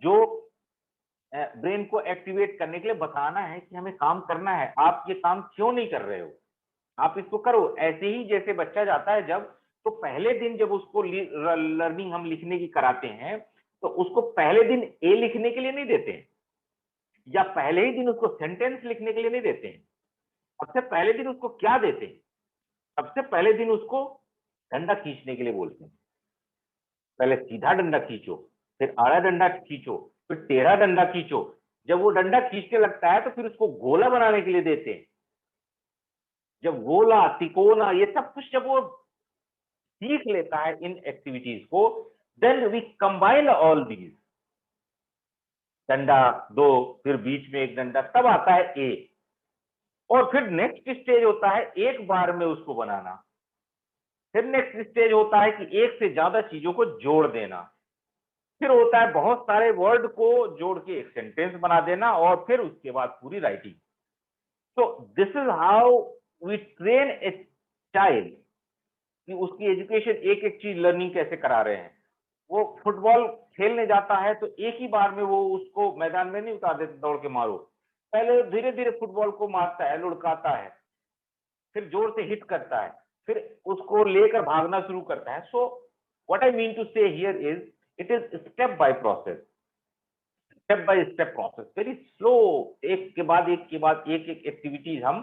जो ब्रेन को एक्टिवेट करने के लिए बताना है कि हमें काम करना है, आप ये काम क्यों नहीं कर रहे हो, आप इसको करो। ऐसे ही जैसे बच्चा जाता है जब, तो पहले दिन जब उसको लर्निंग हम लिखने की कराते हैं, तो उसको पहले दिन ए लिखने के लिए नहीं देते हैं, या पहले ही दिन उसको सेंटेंस लिखने के लिए नहीं देते हैं। सबसे पहले दिन उसको क्या देते हैं, सबसे पहले दिन उसको डंडा खींचने के लिए बोलते हैं। पहले सीधा डंडा खींचो, फिर आड़ा डंडा खींचो, फिर टेढ़ा डंडा खींचो। जब वो डंडा खींचने लगता है तो फिर उसको गोला बनाने के लिए देते हैं। जब गोला, तिकोना, ये सब कुछ जब वो सीख लेता है इन एक्टिविटीज को, then we combine all these, डंडा दो, फिर बीच में एक डंडा, तब आता है ए। और फिर नेक्स्ट स्टेज होता है एक बार में उसको बनाना। फिर नेक्स्ट स्टेज होता है कि एक से ज्यादा चीजों को जोड़ देना। फिर होता है बहुत सारे वर्ड को जोड़ के एक सेंटेंस बना देना, और फिर उसके बाद पूरी राइटिंग। तो this is how we train a child, कि उसकी एजुकेशन, एक एक चीज लर्निंग कैसे करा रहे हैं। वो फुटबॉल खेलने जाता है तो एक ही बार में वो उसको मैदान में नहीं उतार देते दौड़ के मारो, पहले धीरे धीरे फुटबॉल को मारता है, लुढ़काता है, फिर जोर से हिट करता है, फिर उसको लेकर भागना शुरू करता है। So what I mean to say here is, it is step by process, step by step process, very slow, एक के बाद एक के बाद एक एक एक्टिविटीज हम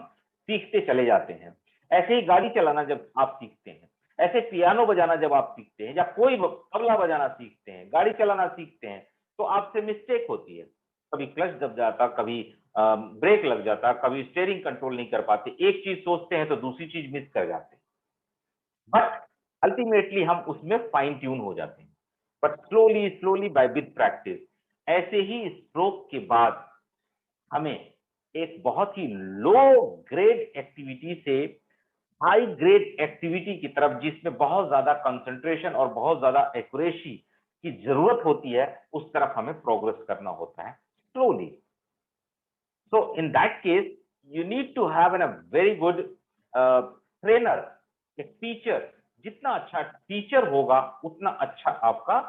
सीखते चले जाते हैं। ऐसे ही गाड़ी चलाना जब आप सीखते हैं, ऐसे पियानो बजाना जब आप सीखते हैं, या कोई तबला बजाना सीखते हैं, गाड़ी चलाना सीखते हैं, तो आपसे मिस्टेक होती है, कभी क्लच दब जाता, कभी ब्रेक लग जाता, कभी स्टीयरिंग कंट्रोल नहीं कर पाते, एक चीज सोचते हैं तो दूसरी चीज मिस कर जाते हैं, बट अल्टीमेटली हम उसमें फाइन ट्यून हो जाते हैं। But slowly slowly by with practice, ऐसे ही स्ट्रोक के बाद हमें एक बहुत ही लो ग्रेड एक्टिविटी से हाई ग्रेड एक्टिविटी की तरफ, जिसमें बहुत ज्यादा कंसंट्रेशन और बहुत ज्यादा एक्यूरेसी की जरूरत होती है, उस तरफ हमें प्रोग्रेस करना होता है slowly. So in that case you need to have an a very good trainer, एक टीचर। जितना अच्छा टीचर होगा उतना अच्छा आपका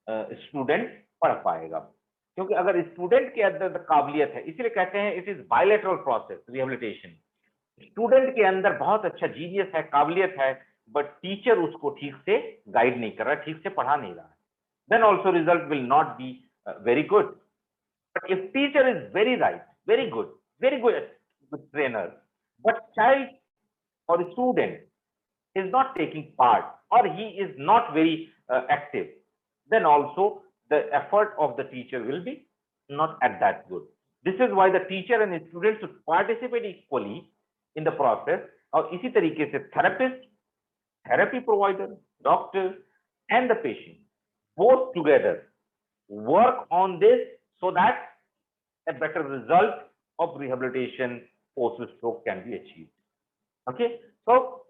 स्टूडेंट पढ़ पाएगा, क्योंकि अगर स्टूडेंट के अंदर काबिलियत है, इसलिए कहते हैं it is bilateral process rehabilitation. Student के अंदर बहुत अच्छा जीनियस है, काबिलियत है, बट टीचर उसको ठीक से गाइड नहीं कर रहा, ठीक से पढ़ा नहीं रहा, then also result will not be very good. But if teacher is very right, very good trainer, but child or student is not taking part, or he is not very active, then also the effort of the teacher will be not at that good. This is why the teacher and students should participate equally in the process. और इसी तरीके से therapist, therapy provider, doctor and the patient both together work on this, so that a better result of rehabilitation post-stroke can be achieved. Okay, so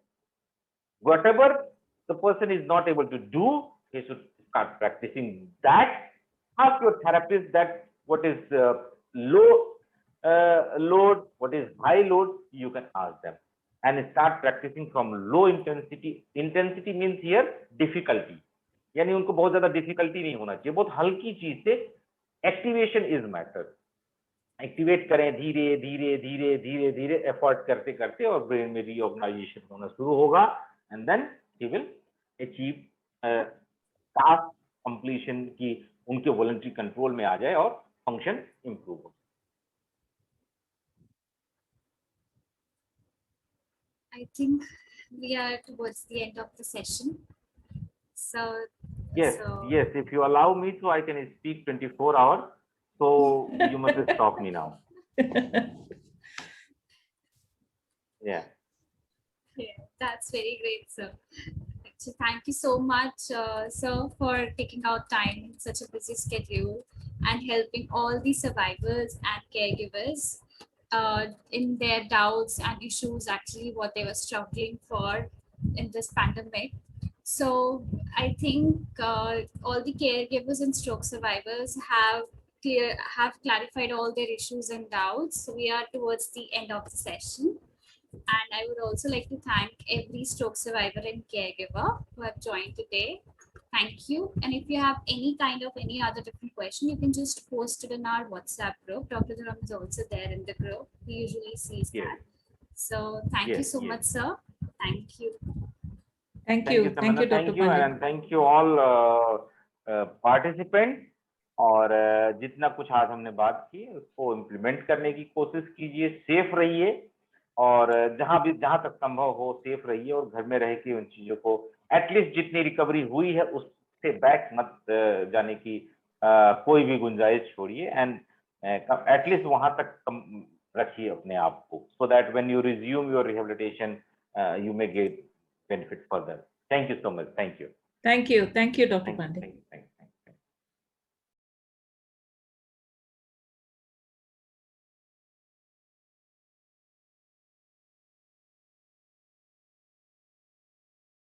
whatever the person is not able to do, he should start practicing that. Ask your therapist that what is low load, what is high load, you can ask them, and start practicing from low intensity. Intensity means here difficulty, यानी उनको बहुत ज्यादा डिफिकल्टी नहीं होना चाहिए, बहुत हल्की चीज से एक्टिवेशन इज मैटर। एक्टिवेट करें धीरे धीरे धीरे धीरे धीरे, एफर्ट करते करते, और ब्रेन में रीऑर्गेनाइजेशन होना शुरू होगा, and then he will achieve task completion की उनके वॉलंटरी कंट्रोल में आ जाए और फंक्शन इंप्रूव हो। I think we are towards the end of the session. So yes, if you allow me to, I can speak 24 hours. So you must stop me now. Yeah, that's very great, sir. Actually, thank you so much, sir, for taking out time in such a busy schedule and helping all the survivors and caregivers in their doubts and issues, actually what they were struggling for in this pandemic. So I think all the caregivers and stroke survivors have clarified all their issues and doubts. So we are towards the end of the session, and I would also like to thank every stroke survivor and caregiver who have joined today. Thank you. And if you have any other different question, you can just post it in our WhatsApp group. Dr. Dharam is also there in the group. He usually sees that. So thank you so much, sir. Thank you. Thank you, Dr. Pandey. And thank you all participants. और जितना कुछ आज हमने बात की उसको इम्प्लीमेंट करने की कोशिश कीजिए, सेफ रहिए, और जहां तक संभव हो सेफ रहिए, और घर में रह के उन चीजों को एटलीस्ट जितनी रिकवरी हुई है उससे बैक मत जाने की कोई भी गुंजाइश छोड़िए, एंड एटलीस्ट वहां तक रखिए अपने आप को, so that when you resume your rehabilitation you may gate benefit further. Thank you so much. Thank you. Thank you, Dr. Pandey.